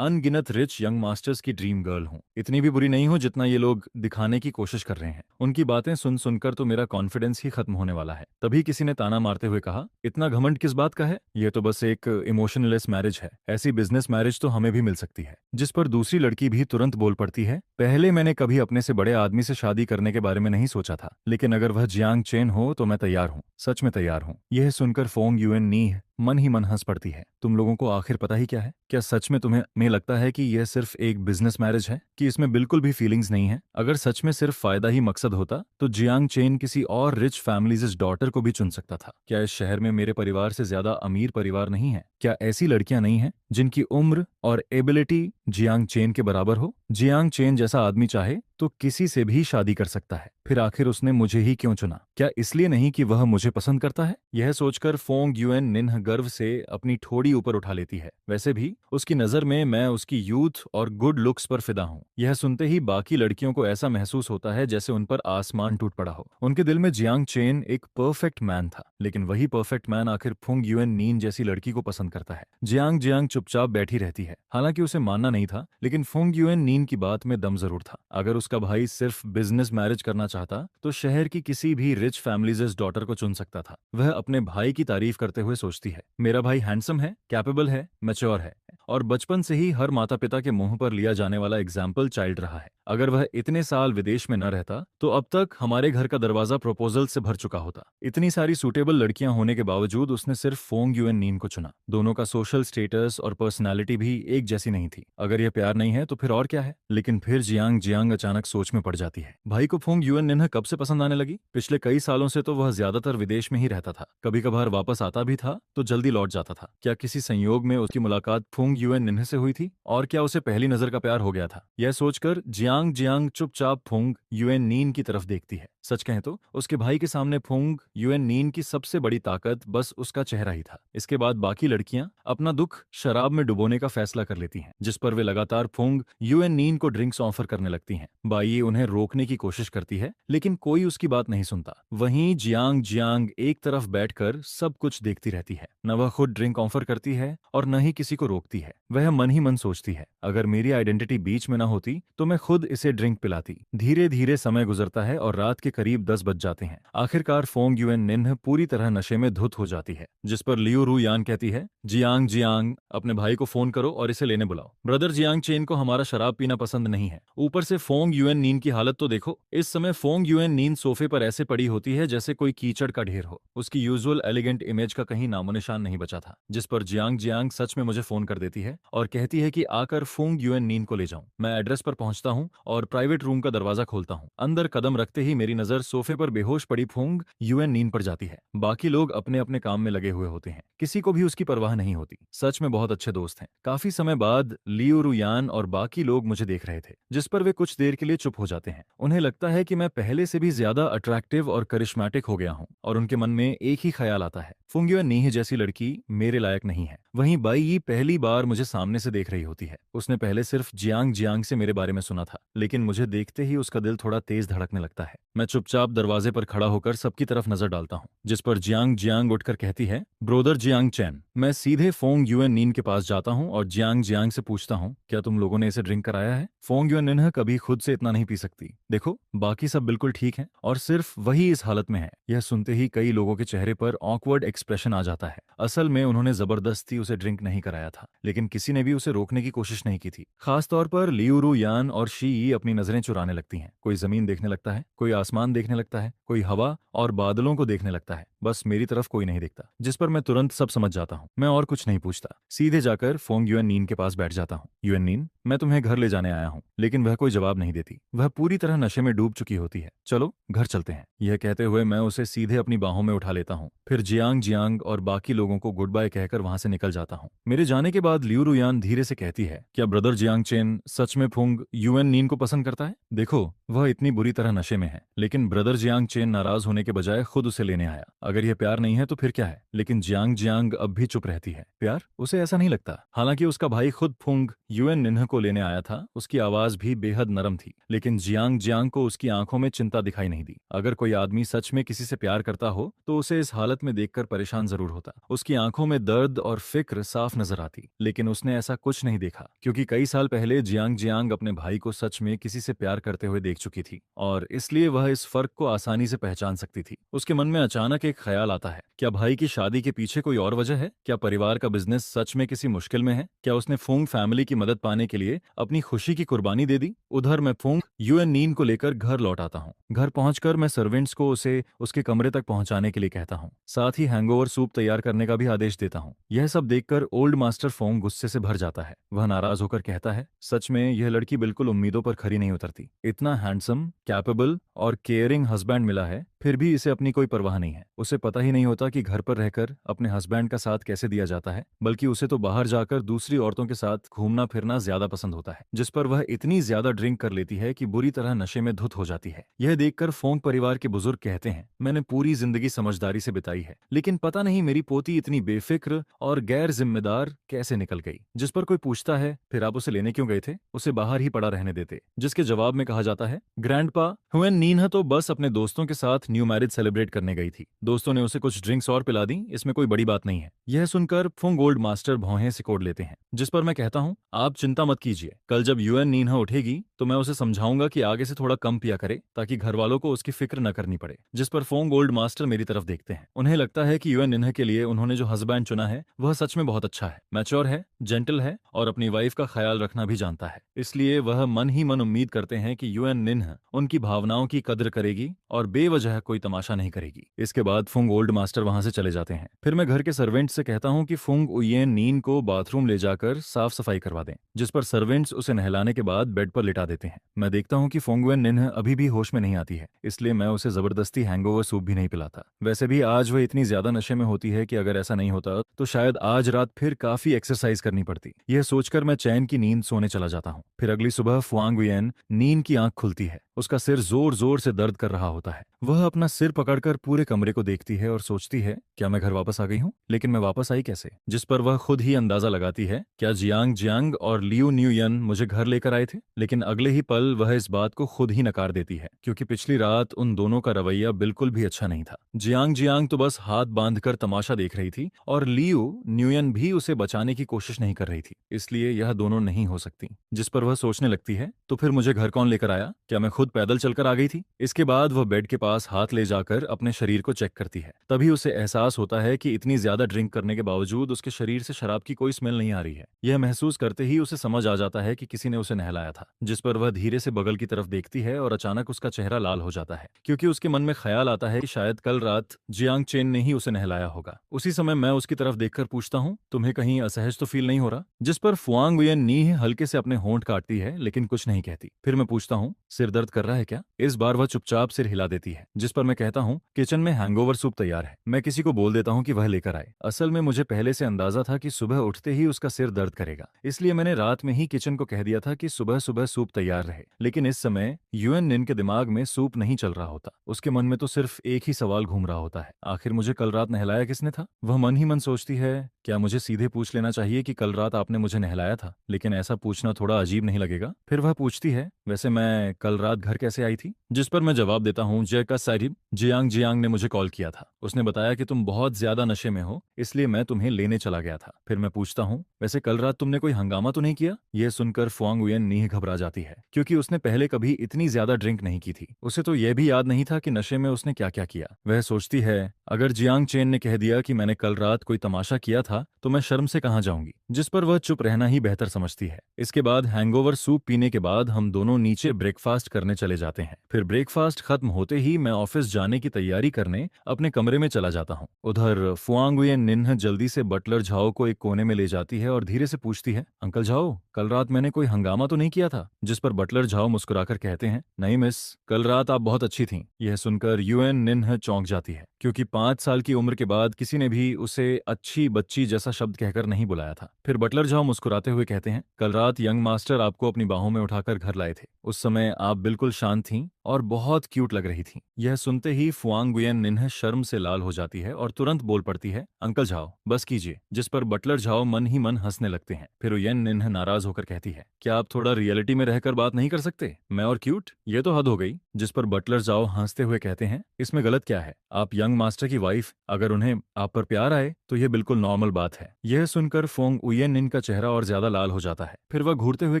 अनगिनत रिच यंग मास्टर्स की ड्रीम गर्ल हूँ। इतनी भी बुरी नहीं हूँ जितना ये लोग दिखाने की कोशिश कर रहे हैं। उनकी बातें सुन सुनकर तो मेरा कॉन्फिडेंस ही खत्म होने वाला है। तभी किसी ने ताना मारते हुए कहा, इतना घमंड किस बात का है? ये तो बस एक इमोशनलेस मैरिज है। ऐसी बिजनेस मैरिज तो हमें भी मिल सकती है। जिस पर दूसरी लड़की भी तुरंत बोल पड़ती है, पहले मैंने कभी अपने से बड़े आदमी से शादी करने के बारे में नहीं सोचा था, लेकिन अगर वह जियांग चेन हो तो मैं तैयार हूँ, सच में तैयार हूँ। यह सुनकर फोंग युएन नीह मन ही मन हंस पड़ती है। तुम लोगों को आखिर पता ही क्या है? क्या सच में तुम्हें लगता है कि यह सिर्फ एक बिजनेस मैरिज है, कि इसमें बिल्कुल भी फीलिंग्स नहीं है? अगर सच में सिर्फ फायदा ही मकसद होता तो जियांग चेन किसी और रिच फैमिलीज डॉटर को भी चुन सकता था। क्या इस शहर में मेरे परिवार से ज्यादा अमीर परिवार नहीं है? क्या ऐसी लड़कियां नहीं हैं जिनकी उम्र और एबिलिटी जियांग चेन के बराबर हो? जियांग चेन जैसा आदमी चाहे तो किसी से भी शादी कर सकता है। फिर आखिर उसने मुझे ही क्यों चुना? क्या इसलिए नहीं कि वह मुझे पसंद करता है? यह सोचकर फोंग युएन निन्ह गर्व से अपनी ठोड़ी ऊपर उठा लेती है। वैसे भी उसकी नजर में मैं उसकी यूथ और गुड लुक्स पर फिदा हूँ। यह सुनते ही बाकी लड़कियों को ऐसा महसूस होता है जैसे उन पर आसमान टूट पड़ा हो। उनके दिल में जियांग चेन एक परफेक्ट मैन था, लेकिन वही परफेक्ट मैन आखिर फोंग युएन नीन जैसी लड़की को पसंद करता है। जियांग जियांग चुपचाप बैठी रहती है। हालांकि उसे मानना नहीं था, लेकिन फोंग युएन नीन की बात में दम जरूर था। अगर उसका भाई सिर्फ बिजनेस मैरिज करना चाहता तो शहर की किसी भी रिच फैमिलीज डॉटर को चुन सकता था। वह अपने भाई की तारीफ करते हुए सोचती है, मेरा भाई हैंडसम है, कैपेबल है, मैच्योर है और बचपन से ही हर माता पिता के मुंह पर लिया जाने वाला एग्जाम्पल चाइल्ड रहा है। अगर वह इतने साल विदेश में न रहता तो अब तक हमारे घर का दरवाजा प्रपोजल से भर चुका होता। इतनी सारी सूटेबल लड़कियां होने के बावजूद उसने सिर्फ फोंग युएन नीन को चुना। दोनों का सोशल स्टेटस और पर्सनालिटी भी एक जैसी नहीं थी। अगर यह प्यार नहीं है तो फिर और क्या है? लेकिन फिर जियांग जियांग अचानक सोच में पड़ जाती है। भाई को फोंग युएन निन्ह कब से पसंद आने लगी? पिछले कई सालों से तो वह ज्यादातर विदेश में ही रहता था। कभी कभार वापस आता भी था तो जल्दी लौट जाता था। क्या किसी संयोग में उसकी मुलाकात फोंग युएन निन्ह से हुई थी? और क्या उसे पहली नजर का प्यार हो गया था? यह सोचकर जियांग जियांग चुपचाप फोंग युएन नीन की तरफ देखती है। सच कहें तो उसके भाई के सामने फोंग युएन नीन की सबसे बड़ी ताकत बस उसका चेहरा ही था। इसके बाद बाकी लड़कियां अपना दुख शराब में डुबोने का फैसला कर लेती हैं, जिस पर वे लगातार फोंग युएन नीन को ड्रिंक्स ऑफर करने लगती हैं। बाई उन्हें रोकने की कोशिश करती है लेकिन कोई उसकी बात नहीं सुनता। वहीं जियांग जियांग एक तरफ बैठकर सब कुछ देखती रहती है। न वह खुद ड्रिंक ऑफर करती है और न ही किसी को रोकती है। वह मन ही मन सोचती है, अगर मेरी आइडेंटिटी बीच में न होती तो मैं खुद इसे ड्रिंक पिलाती। धीरे धीरे समय गुजरता है और रात के करीब 10 बज जाते हैं। आखिरकार फोंग युएन निन्ह पूरी तरह नशे में धुत हो जाती है, जिस पर लियू रू यान कहती है, जियांग जियांग अपने भाई को फोन करो और इसे लेने बुलाओ। ब्रदर जियांग चेन को हमारा शराब पीना पसंद नहीं है। ऊपर से फोंग युएन नीन की हालत तो देखो। इस समय फोंग युएन नीन सोफे पर ऐसे पड़ी होती है जैसे कोई कीचड़ का ढेर हो। उसकी यूजुअल एलिगेंट इमेज का कहीं नामो निशान नहीं बचा था। जिस पर जियांग जियांग सच में मुझे फोन कर देती है और कहती है कि आकर फोंग युएन नीन को ले जाऊं। मैं एड्रेस पर पहुंचता हूं और प्राइवेट रूम का दरवाजा खोलता हूं। अंदर कदम रखते ही मेरी नजर सोफे पर बेहोश पड़ी फोंग युएन नीन पर जाती है। बाकी लोग अपने अपने काम में लगे हुए होते हैं, किसी को भी उसकी परवाह नहीं होती। सच में बहुत अच्छे दोस्त हैं। काफी समय बाद लियू रू यान और बाकी लोग मुझे देख रहे थे, जिस पर वे कुछ देर के लिए चुप हो जाते हैं। उन्हें लगता है कि मैं पहले से भी ज्यादा अट्रैक्टिव और करिश्मेटिक हो गया हूं और उनके मन में एक ही ख्याल आता है, फोंग युएन नीह जैसी लड़की मेरे लायक नहीं है। वहीं बाई यी पहली बार मुझे सामने से देख रही होती है। उसने पहले सिर्फ जियांग जियांग से मेरे बारे में सुना था, लेकिन मुझे देखते ही उसका दिल थोड़ा तेज धड़कने लगता है। मैं चुपचाप दरवाजे पर खड़ा होकर सबकी तरफ नजर डालता हूँ, जिस पर जियांग जियांग उठकर कहती है, ब्रोदर जियांग चैन। मैं सीधे फोंग युएन नीन के पास जाता हूँ और जियांग जियांग से पूछता हूँ, क्या तुम लोगों ने इसे ड्रिंक कराया है? फोंग युएन निन्ह कभी खुद से इतना नहीं पी सकती। देखो बाकी सब बिल्कुल ठीक है और सिर्फ वही इस हालत में है। यह सुनते ही कई लोगों के चेहरे पर ऑकवर्ड एक्सप्रेशन आ जाता है। असल में उन्होंने जबरदस्ती उसे ड्रिंक नहीं कराया था, लेकिन किसी ने भी उसे रोकने की कोशिश नहीं की थी। खासतौर पर लियू रू यान और शी यी अपनी नजरें चुराने लगती हैं। कोई जमीन देखने लगता है, कोई आसमान देखने लगता है, कोई हवा और बादलों को देखने लगता है। बस मेरी तरफ कोई नहीं देखता, जिस पर मैं तुरंत सब समझ जाता हूँ। मैं और कुछ नहीं पूछता, सीधे जाकर फोंग युएन नीन के पास बैठ जाता हूँ। युएन नीन, मैं तुम्हें घर ले जाने आया हूँ। लेकिन वह कोई जवाब नहीं देती। वह पूरी तरह नशे में डूब चुकी होती है। चलो घर चलते हैं। यह कहते हुए मैं उसे सीधे अपनी बाहों में उठा लेता हूँ। फिर जियांग जियांग और बाकी लोगों को गुड बाय कहकर वहां से निकल जाता हूँ। मेरे जाने के बाद लियू रू यान धीरे से कहती है, क्या ब्रदर जियांग चेन सच में फोंग युएन नीन को पसंद करता है? देखो वह इतनी बुरी तरह नशे में है, लेकिन ब्रदर जियांग चेन नाराज होने के बजाय खुद उसे लेने आया। अगर यह प्यार नहीं है तो फिर क्या है? लेकिन जियांग जियांग अब भी चुप रहती है। प्यार? उसे ऐसा नहीं लगता। हालांकि उसका भाई खुद फोंग युएन निन्ह को लेने आया था। उसकी आवाज भी बेहद नरम थी, लेकिन जियांग जियांग को उसकी आंखों में चिंता दिखाई नहीं दी। अगर कोई आदमी सच में किसी से प्यार करता हो तो उसे इस हालत में देखकर परेशान जरूर होता। उसकी आंखों में दर्द और फिक्र साफ नजर आती, लेकिन उसने ऐसा कुछ नहीं देखा, क्योंकि कई साल पहले जियांग जियांग अपने भाई को सच में किसी से प्यार करते हुए देख चुकी थी और इसलिए वह इस फर्क को आसानी से पहचान सकती थी। उसके मन में अचानक एक ख्याल आता है, क्या भाई की शादी के पीछे कोई और वजह है? क्या परिवार का बिजनेस सच में किसी मुश्किल में है? क्या उसने फोंग फैमिली की मदद पाने के लिए अपनी खुशी की कुर्बानी दे दी? उधर मैं फोंग युएन नीन को लेकर घर लौट आता हूँ। घर पहुंचकर मैं सर्वेंट्स को उसे उसके कमरे तक पहुंचाने के लिए कहता हूँ। साथ ही हैंगओवर सूप तैयार करने का भी आदेश देता हूँ। यह सब देखकर ओल्ड मास्टर फोंग गुस्से से भर जाता है। वह नाराज होकर कहता है, सच में यह लड़की बिल्कुल उम्मीदों पर खरी नहीं उतरती। इतना हैंडसम, कैपेबल और केयरिंग हस्बैंड मिला है, फिर भी इसे अपनी कोई परवाह नहीं है। उसे पता ही नहीं होता कि घर पर रहकर अपने हस्बैंड का साथ कैसे दिया जाता है, बल्कि उसे तो बाहर जाकर दूसरी औरतों के साथ घूमना फिरना ज्यादा पसंद होता है, जिस पर वह इतनी ज्यादा ड्रिंक कर लेती है कि बुरी तरह नशे में धुत हो जाती है। यह देखकर फोंग परिवार के बुजुर्ग कहते हैं, मैंने पूरी जिंदगी समझदारी से बिताई है, लेकिन पता नहीं मेरी पोती इतनी बेफिक्र और गैर जिम्मेदार कैसे निकल गई। जिस पर कोई पूछता है, फिर आप उसे लेने क्यों गए थे? उसे बाहर ही पड़ा रहने देते। जिसके जवाब में कहा जाता है, ग्रैंडपा, हुएन नीन तो बस अपने दोस्तों के साथ न्यू मैरिज सेलिब्रेट करने गई थी। दोस्तों ने उसे कुछ ड्रिंक्स और पिला दी, इसमें कोई बड़ी बात नहीं है। यह सुनकर फुंग ओल्ड मास्टर भौहें सिकोड़ लेते हैं, जिस पर मैं कहता हूँ, आप चिंता मत कीजिए, कल जब यूएन नीन्हा उठेगी तो मैं उसे समझाऊंगा कि आगे से थोड़ा कम पिया करे ताकि घर वालों को उसकी फिक्र न करनी पड़े। जिस पर फोंग ओल्ड मास्टर मेरी तरफ देखते हैं। उन्हें लगता है कि यूएन निन्हा के लिए उन्होंने जो हस्बैंड चुना है वह सच में बहुत अच्छा है, मैच्योर है, जेंटल है और अपनी वाइफ का ख्याल रखना भी जानता है। इसलिए वह मन ही मन उम्मीद करते हैं कि यूएन निन्हा उनकी भावनाओं की कद्र करेगी और बेवजह कोई तमाशा नहीं करेगी। इसके बाद फुंग ओल्ड मास्टर वहां से चले जाते हैं। फिर मैं घर के सर्वेंट से कहता हूँ कि फुंग उयेन नीन को बाथरूम ले जाकर साफ सफाई करवा दें, जिस पर सर्वेंट्स उसे नहलाने के बाद बेड पर लिटा देते हैं। मैं देखता हूँ कि फुंगवेन निन्हा अभी भी होश में नहीं आती है, इसलिए मैं उसे जबरदस्ती हैंगओवर सूप भी नहीं पिलाता। वैसे भी आज वह इतनी ज्यादा नशे में होती है कि अगर ऐसा नहीं होता तो शायद आज रात फिर काफी एक्सरसाइज करनी पड़ती। यह सोचकर मैं चैन की नींद सोने चला जाता हूँ। फिर अगली सुबह फुआंग वियन नीन की आंख खुलती है। उसका सिर जोर जोर से दर्द कर रहा होता है। वह अपना सिर पकड़कर पूरे कमरे को देखती है और सोचती है, क्या मैं घर वापस आ गई हूँ? लेकिन मैं वापस आई कैसे? जिस पर वह खुद ही अंदाजा लगाती है, क्या जियांग जियांग और लियू न्यूयन मुझे घर लेकर आए थे? लेकिन अगले ही पल वह इस बात को खुद ही नकार देती है, क्योंकि पिछली रात उन दोनों का रवैया बिल्कुल भी अच्छा नहीं था। जियांग जियांग तो बस हाथ बांधकर तमाशा देख रही थी और लियू न्यूयन भी उसे बचाने की कोशिश नहीं कर रही थी, इसलिए यह दोनों नहीं हो सकती। जिस पर वह सोचने लगती है, तो फिर मुझे घर कौन लेकर आया? क्या मैं खुद पैदल चलकर आ गई थी? इसके बाद वह बेड के पास हाथ ले जाकर अपने शरीर को चेक करती है। तभी उसे एहसास होता है कि इतनी ज्यादा ड्रिंक करने के बावजूद उसके शरीर से शराब की कोई स्मेल नहीं आ रही है। यह महसूस करते ही उसे समझ आ जाता है कि किसी ने उसे नहलाया था। जिस पर वह धीरे से बगल की तरफ देखती है और अचानक उसका चेहरा लाल हो जाता है, क्योंकि उसके मन में ख्याल आता है कि शायद कल रात जियांग चेन ने ही उसे नहलाया होगा। उसी समय मैं उसकी तरफ देखकर पूछता हूँ, तुम्हें कहीं असहज तो फील नहीं हो रहा? जिस पर फुआंग वियन नी हल्के से अपने होंठ काटती है, लेकिन कुछ नहीं कहती। फिर मैं पूछता हूँ, सिर दर्द कर रहा है क्या? इस बार वह चुपचाप सिर हिला देती है। जिस पर मैं कहता हूँ, किचन में हैंगओवर सूप तैयार है, मैं किसी को बोल देता हूँ कि वह लेकर आए। असल में मुझे पहले से अंदाजा था कि सुबह उठते ही उसका सिर दर्द करेगा, इसलिए मैंने रात में ही किचन को कह दिया था कि सुबह सुबह सूप तैयार रहे। लेकिन इस समय यूएन निन के दिमाग में सूप नहीं चल रहा होता। उसके मन में तो सिर्फ एक ही सवाल घूम रहा होता है, आखिर मुझे कल रात नहलाया किसने था? वह मन ही मन सोचती है, क्या मुझे सीधे पूछ लेना चाहिए कि कल रात आपने मुझे नहलाया था? लेकिन ऐसा पूछना थोड़ा अजीब नहीं लगेगा? फिर वह पूछती है, वैसे मैं कल रात घर कैसे आई थी? जिस पर मैं जवाब देता हूँ, जयका साहिब, जियांग जियांग ने मुझे कॉल किया था। उसने बताया कि तुम बहुत ज्यादा नशे में हो, इसलिए मैं तुम्हें लेने चला गया था। फिर मैं पूछता हूँ, वैसे कल रात तुमने कोई हंगामा तो नहीं किया? यह सुनकर फुआंग वियन नीह घबरा जाती है, क्योंकि उसने पहले कभी इतनी ज्यादा ड्रिंक नहीं की थी। उसे तो यह भी याद नहीं था कि नशे में उसने क्या क्या किया। वह सोचती है, अगर जियांग चेन ने कह दिया कि मैंने कल रात कोई तमाशा किया था तो मैं शर्म से कहाँ जाऊंगी। जिस पर वह चुप रहना ही बेहतर समझती है। इसके बाद हैंगओवर सूप पीने के बाद हम दोनों नीचे ब्रेकफास्ट करने चले जाते हैं। फिर ब्रेकफास्ट खत्म होते ही मैं ऑफिस जाने की तैयारी करने अपने कमरे में चला जाता हूँ। उधर फुआंग वियन निन्ह जल्दी से बटलर झाओ को एक कोने में ले जाती है और धीरे से पूछती है, अंकल झाओ, कल रात मैंने कोई हंगामा तो नहीं किया था? जिस पर बटलर झाओ मुस्कुराकर कहते हैं, नहीं मिस, कल रात आप बहुत अच्छी थीं। यह सुनकर यूएन निन्ह चौंक जाती है, क्योंकि 5 साल की उम्र के बाद किसी ने भी उसे अच्छी बच्ची जैसा शब्द कहकर नहीं बुलाया था। फिर बटलर झाओ मुस्कुराते हुए कहते हैं, कल रात यंग मास्टर आपको अपनी बाहों में उठाकर घर लाए थे। उस समय आप बिल्कुल शांत थीं और बहुत क्यूट लग रही थीं। यह सुनते ही फुआंग गुयन निन्ह शर्म से लाल हो जाती है और तुरंत बोल पड़ती है, अंकल झाओ, बस कीजिए। जिस पर बटलर झाओ मन ही मन हंसने लगते हैं। फिर उयन निन्ह नाराज होकर कहती है, क्या आप थोड़ा रियलिटी में रहकर बात नहीं कर सकते? मैं और क्यूट, ये तो हद हो गई। जिस पर बटलर झाओ हंसते हुए कहते हैं, इसमें गलत क्या है? आप यंग मास्टर की वाइफ, अगर उन्हें आप पर प्यार आए तो यह बिल्कुल नॉर्मल बात है। यह सुनकर फोंग उयन निन का चेहरा और ज्यादा लाल हो जाता है। फिर वह घूरते हुए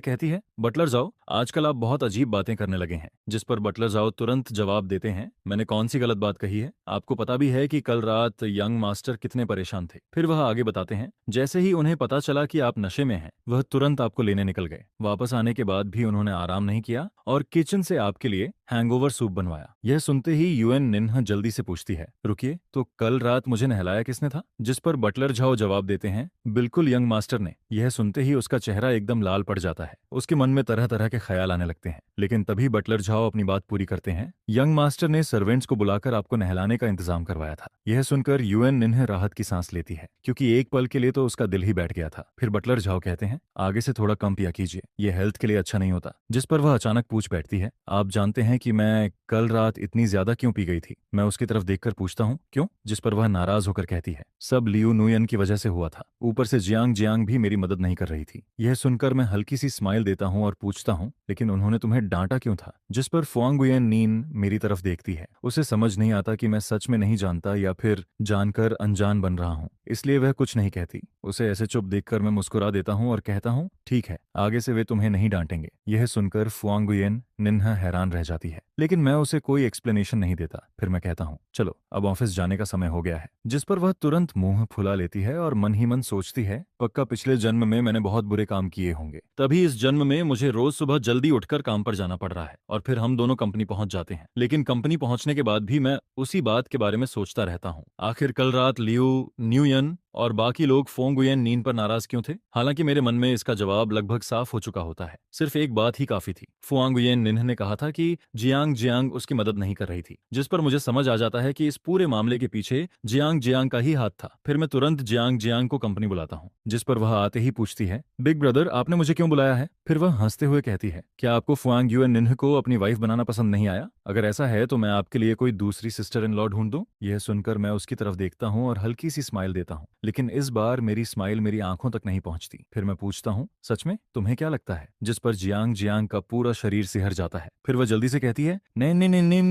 कहती है, बटलर जाओ, आजकल आप बहुत अजीब बातें करने लगे हैं। जिस पर बटलर जाओ तुरंत जवाब देते हैं, मैंने कौन सी गलत बात कही है? आपको पता भी है कि कल रात यंग मास्टर कितने परेशान थे। फिर वह आगे बताते हैं, जैसे ही उन्हें पता चला कि आप नशे में हैं, वह तुरंत आपको लेने निकल गए। वापस आने के बाद भी उन्होंने आराम नहीं किया और किचन से आपके लिए हैंगओवर सूप बनवाया। यह सुनते ही यूएन निन्ह जल्दी से पूछती है, रुकिए, तो कल रात मुझे नहलाया किसने था? जिस पर बटलर झाओ जवाब देते हैं, बिल्कुल यंग मास्टर ने। यह सुनते ही उसका चेहरा एकदम लाल पड़ जाता है। उसके मन में तरह तरह के ख्याल आने लगते हैं। लेकिन तभी बटलर झाओ अपनी बात पूरी करते हैं, यंग मास्टर ने सर्वेंट्स को बुलाकर आपको नहलाने का इंतजाम करवाया था। यह सुनकर यूएन निन्ह राहत की सांस लेती है, क्योंकि एक पल के लिए तो उसका दिल ही बैठ गया था। फिर बटलर झाओ कहते हैं, आगे से थोड़ा थोड़ा कम पिया कीजिए, ये हेल्थ के लिए अच्छा नहीं होता। जिस पर वह अचानक पूछ बैठती है, आप जानते हैं कि मैं कल रात इतनी ज्यादा क्यों पी गई थी? मैं उसकी तरफ देखकर पूछता हूँ, क्यों? जिस पर वह नाराज होकर कहती है, सब लियू नुयन की वजह से हुआ था, ऊपर से जियांग जियांग भी मेरी मदद नहीं कर रही थी। यह सुनकर मैं हल्की सी स्माइल देता हूँ और पूछता हूँ, लेकिन उन्होंने तुम्हें डांटा क्यों था? जिस पर फुआंगुयन नीन मेरी तरफ देखती है। उसे समझ नहीं आता कि मैं सच में नहीं जानता या फिर जानकर अनजान बन रहा हूँ, इसलिए वह कुछ नहीं कहती। उसे ऐसे चुप देखकर मैं मुस्कुरा देता हूँ और कहता हूँ, ठीक है, आगे से वे तुम्हें नहीं डांटेंगे। यह सुनकर फुआंगुयन निन्हा हैरान रह जाती है, लेकिन मैं उसे कोई एक्सप्लेनेशन नहीं देता। फिर मैं कहता हूँ, चलो अब ऑफिस जाने का समय हो गया है। जिस पर वह तुरंत मुंह फुला लेती है और मन ही मन सोचती है, पक्का पिछले जन्म में मैंने बहुत बुरे काम किए होंगे, तभी इस जन्म में मुझे रोज सुबह जल्दी उठकर काम पर जाना पड़ रहा है। और फिर हम दोनों कंपनी पहुंच जाते हैं, लेकिन कंपनी पहुंचने के बाद भी मैं उसी बात के बारे में सोचता रहता हूँ। आखिर कल रात लियू न्यूयन और बाकी लोग फोंगुयन नीन पर नाराज क्यों थे? हालांकि मेरे मन में इसका जवाब लगभग साफ हो चुका होता है। सिर्फ एक बात ही काफी थी। फुआंगुयन निन्ह ने कहा था कि जियांग जियांग उसकी मदद नहीं कर रही थी, जिस पर मुझे समझ आ जाता है कि इस पूरे मामले के पीछे जियांग जियांग का ही हाथ था। फिर मैं तुरंत जियांग जियांग को कंपनी बुलाता हूँ, जिस पर वह आते ही पूछती है, बिग ब्रदर आपने मुझे क्यों बुलाया है? फिर वह हंसते हुए कहती है, क्या आपको फुआंगुयन निन्ह को अपनी वाइफ बनाना पसंद नहीं आया? अगर ऐसा है तो मैं आपके लिए कोई दूसरी सिस्टर इन लॉ ढूंढ दूं? यह सुनकर मैं उसकी तरफ देखता हूँ और हल्की सी स्माइल देता हूँ, लेकिन इस बार मेरी स्माइल मेरी आंखों तक नहीं पहुंचती। फिर मैं पूछता हूँ, सच में तुम्हें क्या लगता है? जिस पर जियांग जियांग का पूरा शरीर सिहर जाता है। फिर वह जल्दी से कहती है, नहीं नहीं नहीं नहीं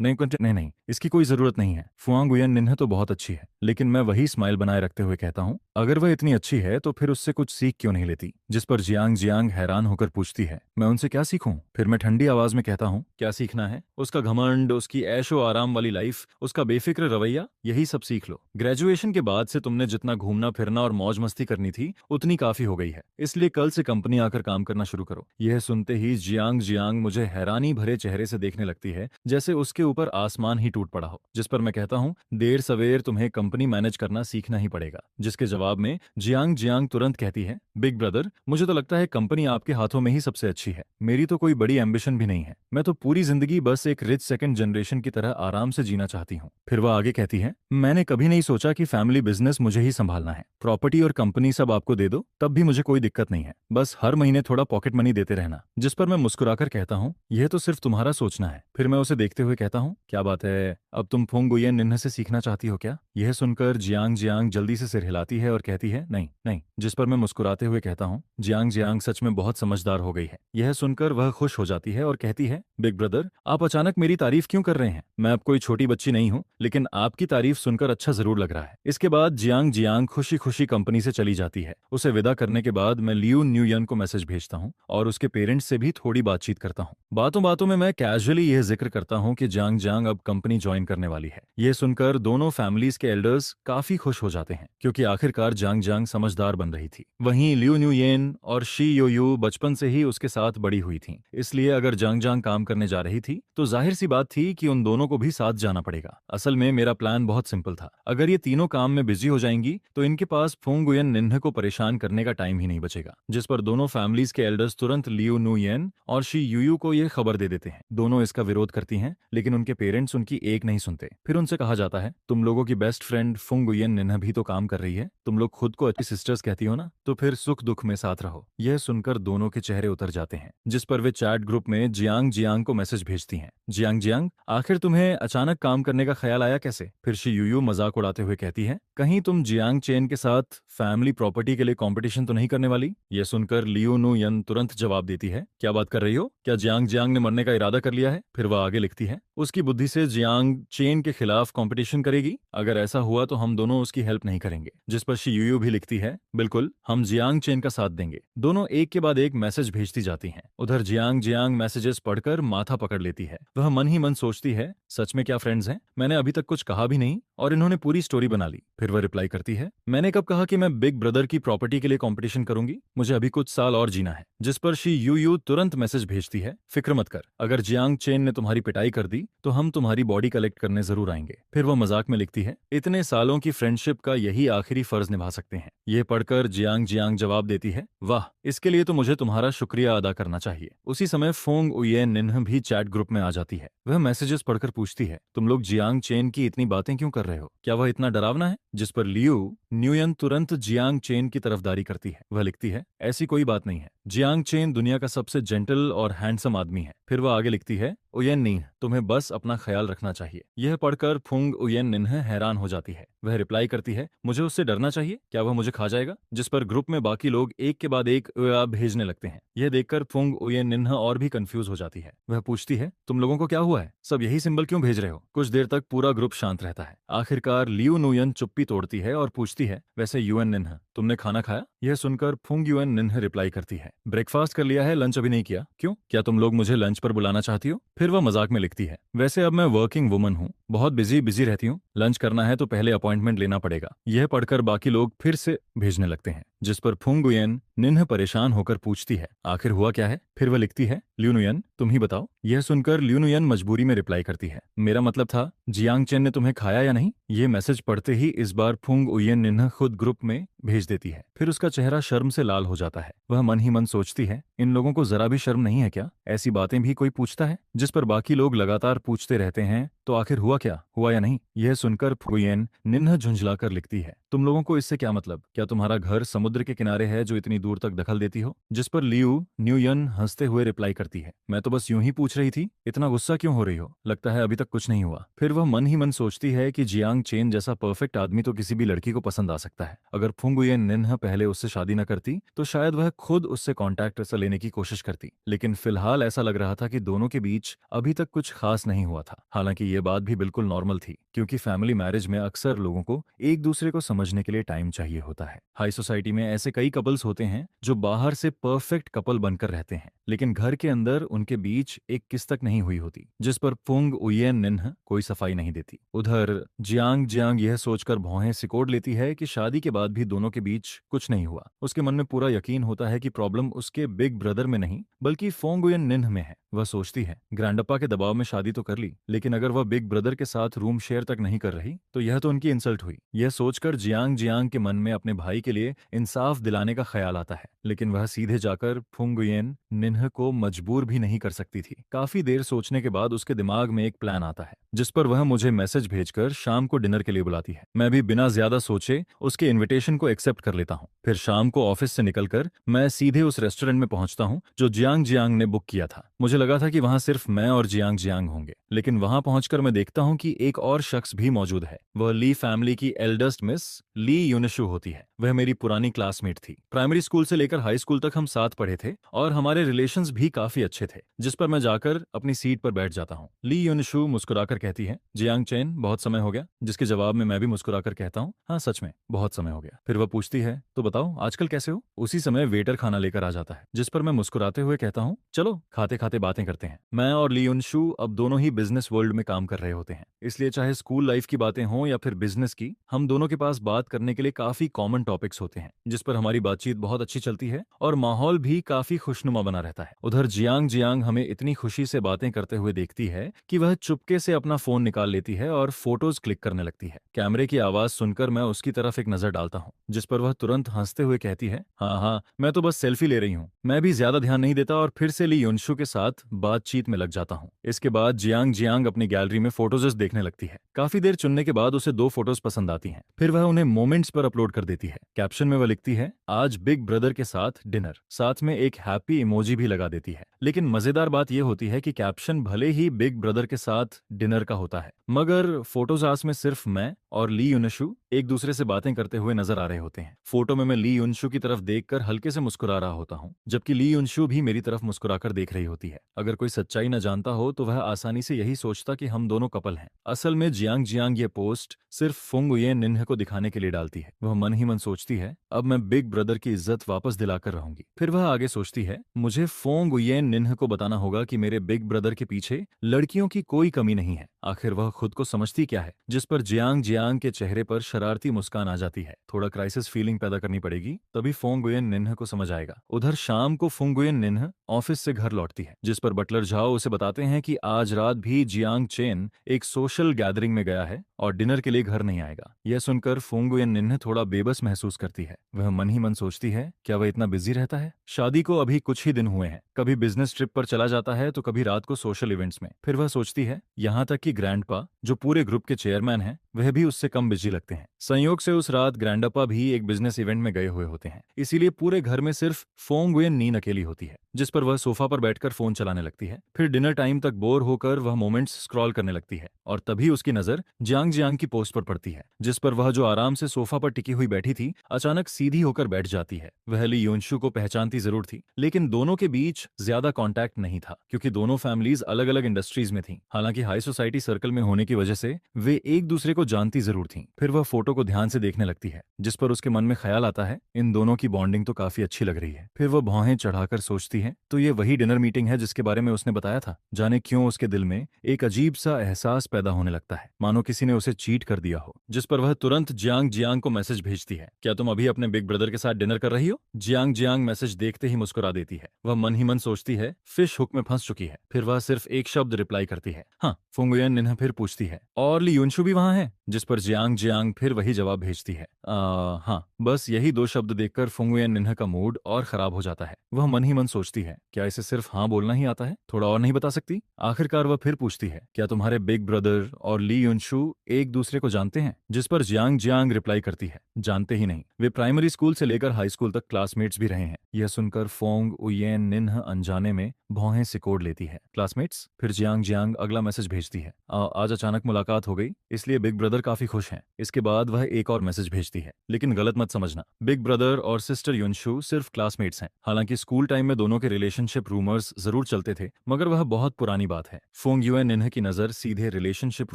नहीं नहीं नहीं, इसकी कोई जरूरत नहीं है। फुआंगुयन निन्ह तो बहुत अच्छी है। लेकिन मैं वही स्माइल बनाए रखते हुए कहता हूँ, अगर वह इतनी अच्छी है तो फिर उससे कुछ सीख क्यों नहीं लेती? जिस पर जियांग जियांग हैरान होकर पूछती है, मैं उनसे क्या सीखूं? फिर मैं ठंडी आवाज में कहता हूँ, क्या सीखना है? उसका घमंड, उसकी ऐशो आराम वाली लाइफ, उसका बेफिक्र रवैया, यही सब सीख लो। ग्रेजुएशन के बाद से तुमने जितना घूमना फिरना और मौज मस्ती करनी थी उतनी काफी हो गई है, इसलिए कल से कंपनी आकर काम करना शुरू करो। यह सुनते ही जियांग जियांग मुझे हैरानी भरे चेहरे से देखने लगती है, जैसे उसके ऊपर आसमान ही टूट पड़ा हो। जिस पर मैं कहता हूँ, देर सवेर तुम्हें कंपनी मैनेज करना सीखना ही पड़ेगा। जिसके जवाब में जियांग जियांग तुरंत कहती है, बिग ब्रदर मुझे तो लगता है कंपनी आपके हाथों में ही सबसे अच्छी है। मेरी तो कोई बड़ी एम्बिशन भी नहीं है, मैं तो पूरी जिंदगी बस एक रिच सेकंड जनरेशन की तरह आराम से जीना चाहती हूँ। फिर वह आगे कहती है, मैंने कभी नहीं सोचा कि फैमिली बिजनेस मुझे ही संभालना है। प्रॉपर्टी और कंपनी सब आपको दे दो तब भी मुझे कोई दिक्कत नहीं है, बस हर महीने थोड़ा पॉकेट मनी देते रहना। जिस पर मैं मुस्कुराकर कहता हूँ, यह तो सिर्फ तुम्हारा सोचना है। फिर मैं उसे देखते हुए कहता हूँ, क्या बात है, अब तुम फुंगुयन निन्ह से सीखना चाहती हो क्या? यह सुनकर जियांग जियांग जल्दी से सिर हिलाती है और कहती है, नहीं नहीं। जिस पर मैं मुस्कुराते हुए कहता हूँ, जियांग जियांग सच में बहुत समझदार हो गई है। यह सुनकर वह खुश हो जाती है और कहती है, बिग ब्रदर आप अचानक मेरी तारीफ क्यों कर रहे हैं? मैं अब कोई छोटी बच्ची नहीं हूँ, लेकिन आपकी तारीफ सुनकर अच्छा जरूर लग रहा है। इसके बाद जियांग जियांग खुशी खुशी कंपनी से चली जाती है। उसे विदा करने के बाद मैं लियू न्यूयन को मैसेज भेजता हूँ और उसके पेरेंट्स से भी थोड़ी बातचीत करता हूँ। बातों बातों में मैं कैजुअली यह जिक्र करता हूँ कि जियांग जियांग अब कंपनी ज्वाइन करने वाली है। यह सुनकर दोनों फैमिलीज के एल्डर्स काफी खुश हो जाते हैं, क्योंकि आखिरकार जियांग जियांग समझदार बन रही थी। वहीं लियू न्यूयन और शी योयू बचपन से ही उसके साथ बड़ी हुई थी, इसलिए अगर जियांग जियांग काम करने जा रही थी तो जाहिर सी बात थी कि उन दोनों को भी साथ जाना पड़ेगा। असल में मेरा प्लान बहुत सिंपल था, अगर ये तीनों काम में बिजी हो जाएंगी तो इनके पास फुंगुयन निन्ह को परेशान करने का टाइम ही नहीं बचेगा। जिस पर दोनों फैमिलीज के एल्डर्स तुरंत लियू नुयन और शी यूयू को यह खबर दे देते हैं। दोनों इसका विरोध करती हैं, लेकिन उनके पेरेंट्स उनकी एक नहीं सुनते। फिर उनसे कहा जाता है, तुम लोगों की बेस्ट फ्रेंड फुंगुयन निन्ह भी तो काम कर रही है, तुम लोग खुद को अच्छी सिस्टर्स कहती हो ना, तो फिर सुख दुख में साथ रहो। यह सुनकर दोनों के चेहरे उतर जाते हैं। जिस पर वे चैट ग्रुप में जियांग जियांग को मैसेज भेजती हैं, जियांग जियांग आखिर तुम्हें अचानक काम करने का ख्याल आया कैसे? फिर शी यूयू मजाक उड़ाते हुए कहती है, कहीं तुम जियांग चेन के साथ फैमिली प्रॉपर्टी के लिए कंपटीशन तो नहीं करने वाली? यह सुनकर लियू नुयन तुरंत जवाब देती है, क्या बात कर रही हो? क्या जियांग जियांग ने मरने का इरादा कर लिया है? फिर वह आगे लिखती है, उसकी बुद्धि से जियांग चेन के खिलाफ कंपटीशन करेगी? अगर ऐसा हुआ तो हम दोनों उसकी हेल्प नहीं करेंगे। जिस पर शी यूयू भी लिखती है, बिल्कुल हम जियांग चेन का साथ देंगे। दोनों एक के बाद एक मैसेज भेजती जाती हैं। उधर जियांग जियांग मैसेजेस पढ़कर माथा पकड़ लेती है। वह मन ही मन सोचती है, सच में क्या फ्रेंड्स हैं? मैंने अभी तक कुछ कहा भी नहीं और इन्होंने पूरी स्टोरी बना ली। फिर वह रिप्लाई करती है, मैंने कब कहा कि मैं बिग ब्रदर की प्रॉपर्टी के लिए कंपटीशन करूंगी? मुझे अभी कुछ साल और जीना है। जिस पर शी यूयू तुरंत मैसेज भेजती है, फिक्र मत कर, अगर जियांग चेन ने तुम्हारी पिटाई कर दी तो हम तुम्हारी बॉडी कलेक्ट करने जरूर आएंगे। फिर वह मजाक में लिखती है, इतने सालों की फ्रेंडशिप का यही आखिरी फर्ज निभा सकते हैं। यह पढ़कर जियांग जियांग जवाब देती है, वाह, इसके लिए तो मुझे तुम्हारा शुक्रिया अदा करना चाहिए। उसी समय फोंग उयेन निन्ह भी चैट ग्रुप में आ जाती है। वह मैसेजेस पढ़कर पूछती है, तुम लोग जियांग चेन की इतनी बातें क्यों कर रहे हो? क्या वह इतना डरावना है? जिस पर लियू न्यूयन तुरंत जियांग चेन की तरफदारी करती है। वह लिखती है, ऐसी कोई बात नहीं है। जियांग चेन दुनिया का सबसे जेंटल और हैंडसम आदमी है। फिर वह आगे लिखती है, उयेन निन्ह, तुम्हें बस अपना ख्याल रखना चाहिए। यह पढ़कर फुंग उयेन निन्ह हैरान हो जाती है। वह रिप्लाई करती है, मुझे उससे डरना चाहिए? क्या वह मुझे खा जाएगा? जिस पर ग्रुप में बाकी लोग एक के बाद एक भेजने लगते हैं। यह देखकर फुंग उयेन निन्ह और भी कंफ्यूज हो जाती है। वह पूछती है, तुम लोगों को क्या हुआ है? सब यही सिंबल क्यों भेज रहे हो? कुछ देर तक पूरा ग्रुप शांत रहता है। आखिरकार लियू नुयन चुप्पी तोड़ती है और पूछती है, वैसे युएन निन्ह, तुमने खाना खाया? यह सुनकर फुंग युएन निन्ह रिप्लाई करती है, ब्रेकफास्ट कर लिया है, लंच अभी नहीं किया। क्यों? क्या तुम लोग मुझे लंच पर बुलाना चाहती हो? फिर वह मजाक में लिखती है, वैसे अब मैं वर्किंग वुमन हूँ, बहुत बिजी रहती हूँ, लंच करना है तो पहले अपॉइंटमेंट लेना पड़ेगा। यह पढ़कर बाकी लोग फिर से भेजने लगते हैं। जिस पर फुंग गुयेन निन्ह परेशान होकर पूछती है, आखिर हुआ क्या है? फिर वह लिखती है, लियू नुयन, तुम ही बताओ। यह सुनकर लियू नुयन मजबूरी में रिप्लाई करती है, मेरा मतलब था जियांग चेन ने तुम्हें खाया या नहीं? ये मैसेज पढ़ते ही इस बार फुंग उयेन निन्ह खुद ग्रुप में भेज देती है। फिर उसका चेहरा शर्म से लाल हो जाता है। वह मन ही मन सोचती है, इन लोगों को जरा भी शर्म नहीं है क्या? ऐसी बातें भी कोई पूछता है? जिस पर बाकी लोग लगातार पूछते रहते हैं, तो आखिर हुआ क्या? हुआ या नहीं? यह सुनकर फुयेन निन्ह झुंझलाकर लिखती है, तुम लोगों को इससे क्या मतलब? क्या तुम्हारा घर समुद्र के किनारे है जो इतनी दूर तक दखल देती हो? जिस पर लियू न्यूयन हंसते हुए रिप्लाई करती है, मैं तो बस यूं ही पूछ रही थी, इतना गुस्सा क्यों हो रही हो? लगता है अभी तक कुछ नहीं हुआ। फिर वह मन ही मन सोचती है कि जियांग चेन जैसा परफेक्ट आदमी तो किसी भी लड़की को पसंद आ सकता है। अगर फुंगुयेन निन्ह पहले उससे शादी न करती तो शायद वह खुद उससे कांटेक्ट ऐसा लेने की कोशिश करती, लेकिन फिलहाल ऐसा लग रहा था कि दोनों के बीच अभी तक कुछ खास नहीं हुआ था। हालांकि ये बात भी बिल्कुल नॉर्मल थी, क्योंकि फैमिली मैरिज में अक्सर लोगों को एक दूसरे को समझने के लिए टाइम चाहिए होता है। हाई सोसाइटी में ऐसे कई कपल्स होते हैं जो बाहर से परफेक्ट कपल बनकर रहते हैं, लेकिन घर के अंदर उनके बीच एक किस तक नहीं हुई होती। जिस पर फुंग उयेन निन्ह कोई सफाई नहीं देती। उधर जियांग जियांग यह सोचकर भौहें सिकोड़ लेती है कि शादी के बाद भी दोनों के बीच कुछ नहीं हुआ। उसके मन में पूरा यकीन होता है कि प्रॉब्लम उसके बिग ब्रदर में नहीं बल्कि फुंग उयेन निन्ह में है। वह सोचती है, ग्रैंडअप्पा के दबाव में शादी तो कर ली, लेकिन अगर वह बिग ब्रदर के साथ रूम शेयर तक नहीं कर रही तो यह तो उनकी इंसल्ट हुई। यह सोचकर जियांग जियांग के मन में अपने भाई के लिए इंसाफ दिलाने का ख्याल आता है, लेकिन वह सीधे जाकर फुंगुयेन निन्ह को मजबूर भी नहीं कर सकती थी। काफी देर सोचने के बाद उसके दिमाग में एक प्लान आता है, जिस पर वह मुझे मैसेज भेजकर शाम को डिनर के लिए बुलाती है। मैं भी बिना ज्यादा सोचे उसके इन्विटेशन को एक्सेप्ट कर लेता हूँ। फिर शाम को ऑफिस से निकलकर मैं सीधे उस रेस्टोरेंट में पहुंचता हूँ जो जियांग जियांग ने बुक किया था। मुझे लगा था कि वहां सिर्फ मैं और जियांग जियांग होंगे, लेकिन वहां पहुंचकर मैं देखता हूं कि एक और शख्स भी मौजूद है। वह ली फैमिली की एल्डेस्ट मिस ली यूनिशु होती है। वह मेरी पुरानी क्लासमेट थी। प्राइमरी स्कूल से लेकर हाई स्कूल तक हम साथ पढ़े थे और हमारे रिलेशंस भी काफी अच्छे थे। जिस पर मैं जाकर अपनी सीट पर बैठ जाता हूँ। ली यूनिशु मुस्कुराकर कहती है, जियांग चेन, बहुत समय हो गया। जिसके जवाब में मैं भी मुस्कुराकर कहता हूँ, हाँ सच में बहुत समय हो गया। फिर वह पूछती है, तो बताओ आजकल कैसे हो? उसी समय वेटर खाना लेकर आ जाता है, जिस पर मैं मुस्कुराते हुए कहता हूँ, चलो खाते खाते बातें करते हैं। मैं और ली यूनिशु अब दोनों ही बिजनेस वर्ल्ड में काम कर रहे होते हैं, इसलिए चाहे स्कूल लाइफ की बातें हों या फिर बिजनेस की, हम दोनों के पास बात करने के लिए काफी कॉमन टॉपिक्स होते हैं, जिस पर हमारी बातचीत बहुत अच्छी चलती है और माहौल भी काफी खुशनुमा बना रहता है। उधर जियांग जियांग हमें इतनी खुशी से बातें करते हुए देखती है कि वह चुपके से अपना फोन निकाल लेती है और फोटोज क्लिक करने लगती है। कैमरे की आवाज सुनकर मैं उसकी तरफ एक नजर डालता हूँ, जिस पर वह तुरंत हंसते हुए कहती है, हाँ हाँ मैं तो बस सेल्फी ले रही हूँ। मैं भी ज्यादा ध्यान नहीं देता और फिर से ली युनशु के साथ बातचीत में लग जाता हूँ। इसके बाद जियांग जियांग अपनी गैलरी में फोटोज देखने लगती है। काफी देर चुनने के बाद उसे 2 फोटोज पसंद आती हैं। फिर वह उन्हें मोमेंट्स पर अपलोड कर देती है। कैप्शन में वह लिखती है, आज बिग ब्रदर के साथ डिनर, साथ में एक हैप्पी इमोजी भी लगा देती है। लेकिन मजेदार बात यह होती है कि कैप्शन भले ही बिग ब्रदर के साथ डिनर का होता है, मगर फोटोजास में सिर्फ मैं और ली युनशु एक दूसरे से बातें करते हुए नजर आ रहे होते हैं। फोटो में मैं ली युनशु की तरफ देखकर हल्के से मुस्कुरा रहा होता हूँ, जबकि ली युनशु भी मेरी तरफ मुस्कुराकर देख रही होती है। अगर कोई सच्चाई न जानता हो तो वह आसानी से यही सोचता कि हम दोनों कपल हैं। असल में जियांग जियांग ये पोस्ट सिर्फ फुंग ये निन्ह को दिखाने के लिए डालती है। वह मन ही मन सोचती है, अब मैं बिग ब्रदर की इज्जत वापस दिलाकर रहूंगी। फिर वह आगे सोचती है, मुझे फुंग ये निन्ह को बताना होगा कि मेरे बिग ब्रदर के पीछे लड़कियों की कोई कमी नहीं है। आखिर वह खुद को समझती क्या है? जिस पर जियांग जियांग के चेहरे पर शरारती मुस्कान आ जाती है। थोड़ा क्राइसिस फीलिंग पैदा करनी पड़ेगी, तभी फुंगुयेन निन्ह को समझ आएगा। उधर शाम को फुंगुयेन निन्ह ऑफिस से घर लौटती है, जिस पर बटलर झाओ उसे बताते हैं कि आज रात भी जियांग चेन एक सोशल गैदरिंग में गया है और डिनर के लिए घर नहीं आएगा। यह सुनकर फुंगुयेन निन्ह थोड़ा बेबस महसूस करती है। वह मन ही मन सोचती है, क्या वह इतना बिजी रहता है? शादी को अभी कुछ ही दिन हुए हैं, कभी बिजनेस ट्रिप पर चला जाता है तो कभी रात को सोशल इवेंट्स में। फिर वह सोचती है, यहाँ तक कि कि ग्रैंडपा, जो पूरे ग्रुप के चेयरमैन हैं, वह भी उससे कम बिजी लगते हैं। संयोग से उस रात ग्रैंडपा भी एक बिजनेस इवेंट में गए हुए होते हैं, इसीलिए पूरे घर में सिर्फ फोंग गुयेन नीन अकेली होती है, जिस पर वह सोफा पर बैठकर फोन चलाने लगती है। फिर डिनर टाइम तक बोर होकर वह मोमेंट्स स्क्रॉल करने लगती है और तभी उसकी नजर जियांग जियांग की पोस्ट पर पड़ती है, जिस पर वह जो आराम से सोफा पर टिकी हुई बैठी थी अचानक सीधी होकर बैठ जाती है। वह ली योनशु को पहचानती जरूर थी, लेकिन दोनों के बीच ज्यादा कांटेक्ट नहीं था क्योंकि दोनों फैमिलीज अलग अलग इंडस्ट्रीज में थीं। हालांकि हाई सोसाइटी सर्कल में होने की वजह से वे एक दूसरे को जानती जरूर थीं। फिर वह फोटो को ध्यान से देखने लगती है, जिस पर उसके मन में ख्याल आता है इन दोनों की बॉन्डिंग तो काफी अच्छी लग रही है। फिर वह भौहें चढ़ाकर सोचती है तो ये वही डिनर मीटिंग है जिसके बारे में उसने बताया था। जाने क्यों उसके दिल में एक अजीब सा एहसास पैदा होने लगता है, मानो किसी ने उसे चीट कर दिया हो, जिस पर वह तुरंत जियांग जियांग को मैसेज भेजती है, क्या तुम अभी अपने बिग ब्रदर के साथ डिनर कर रही हो? जियांग जियांग मैसेज देखते ही मुस्कुरा देती है। वह मन ही मन सोचती है फिश हुक में फंस चुकी है। फिर वह सिर्फ एक शब्द रिप्लाई करती है, हाँ। फुंगुयन निन्हा फिर पूछती है, और ली युनशु भी वहां है? जिस पर जियांग जियांग फिर वही जवाब भेजती है, हाँ। बस यही दो शब्द देखकर फुंगुयन निन्हा का मूड और खराब हो जाता है। वह मन ही मन सोचती है, क्या इसे सिर्फ हाँ बोलना ही आता है, थोड़ा और नहीं बता सकती? आखिरकार वह फिर पूछती है, क्या तुम्हारे बिग ब्रदर और ली युनशु एक दूसरे को जानते हैं? जिस पर जियांग जियांग रिप्लाई करती है, जानते ही नहीं, वे प्राइमरी स्कूल से लेकर हाई स्कूल तक क्लासमेट्स भी रहे हैं। यह सुनकर फोंग उयेन निन्ह अनजाने में भौहें सिकोड़ लेती है। क्लासमेट्स? फिर जियांग जियांग अगला मैसेज भेजती है, आज अचानक मुलाकात हो गई इसलिए बिग ब्रदर काफी खुश हैं। इसके बाद वह एक और मैसेज भेजती है, लेकिन गलत मत समझना, बिग ब्रदर और सिस्टर युनशु सिर्फ क्लासमेट्स हैं। हालांकि स्कूल टाइम में दोनों के रिलेशनशिप रूमर्स जरूर चलते थे, मगर वह बहुत पुरानी बात है। फोंग युएन निन्ह की नजर सीधे रिलेशनशिप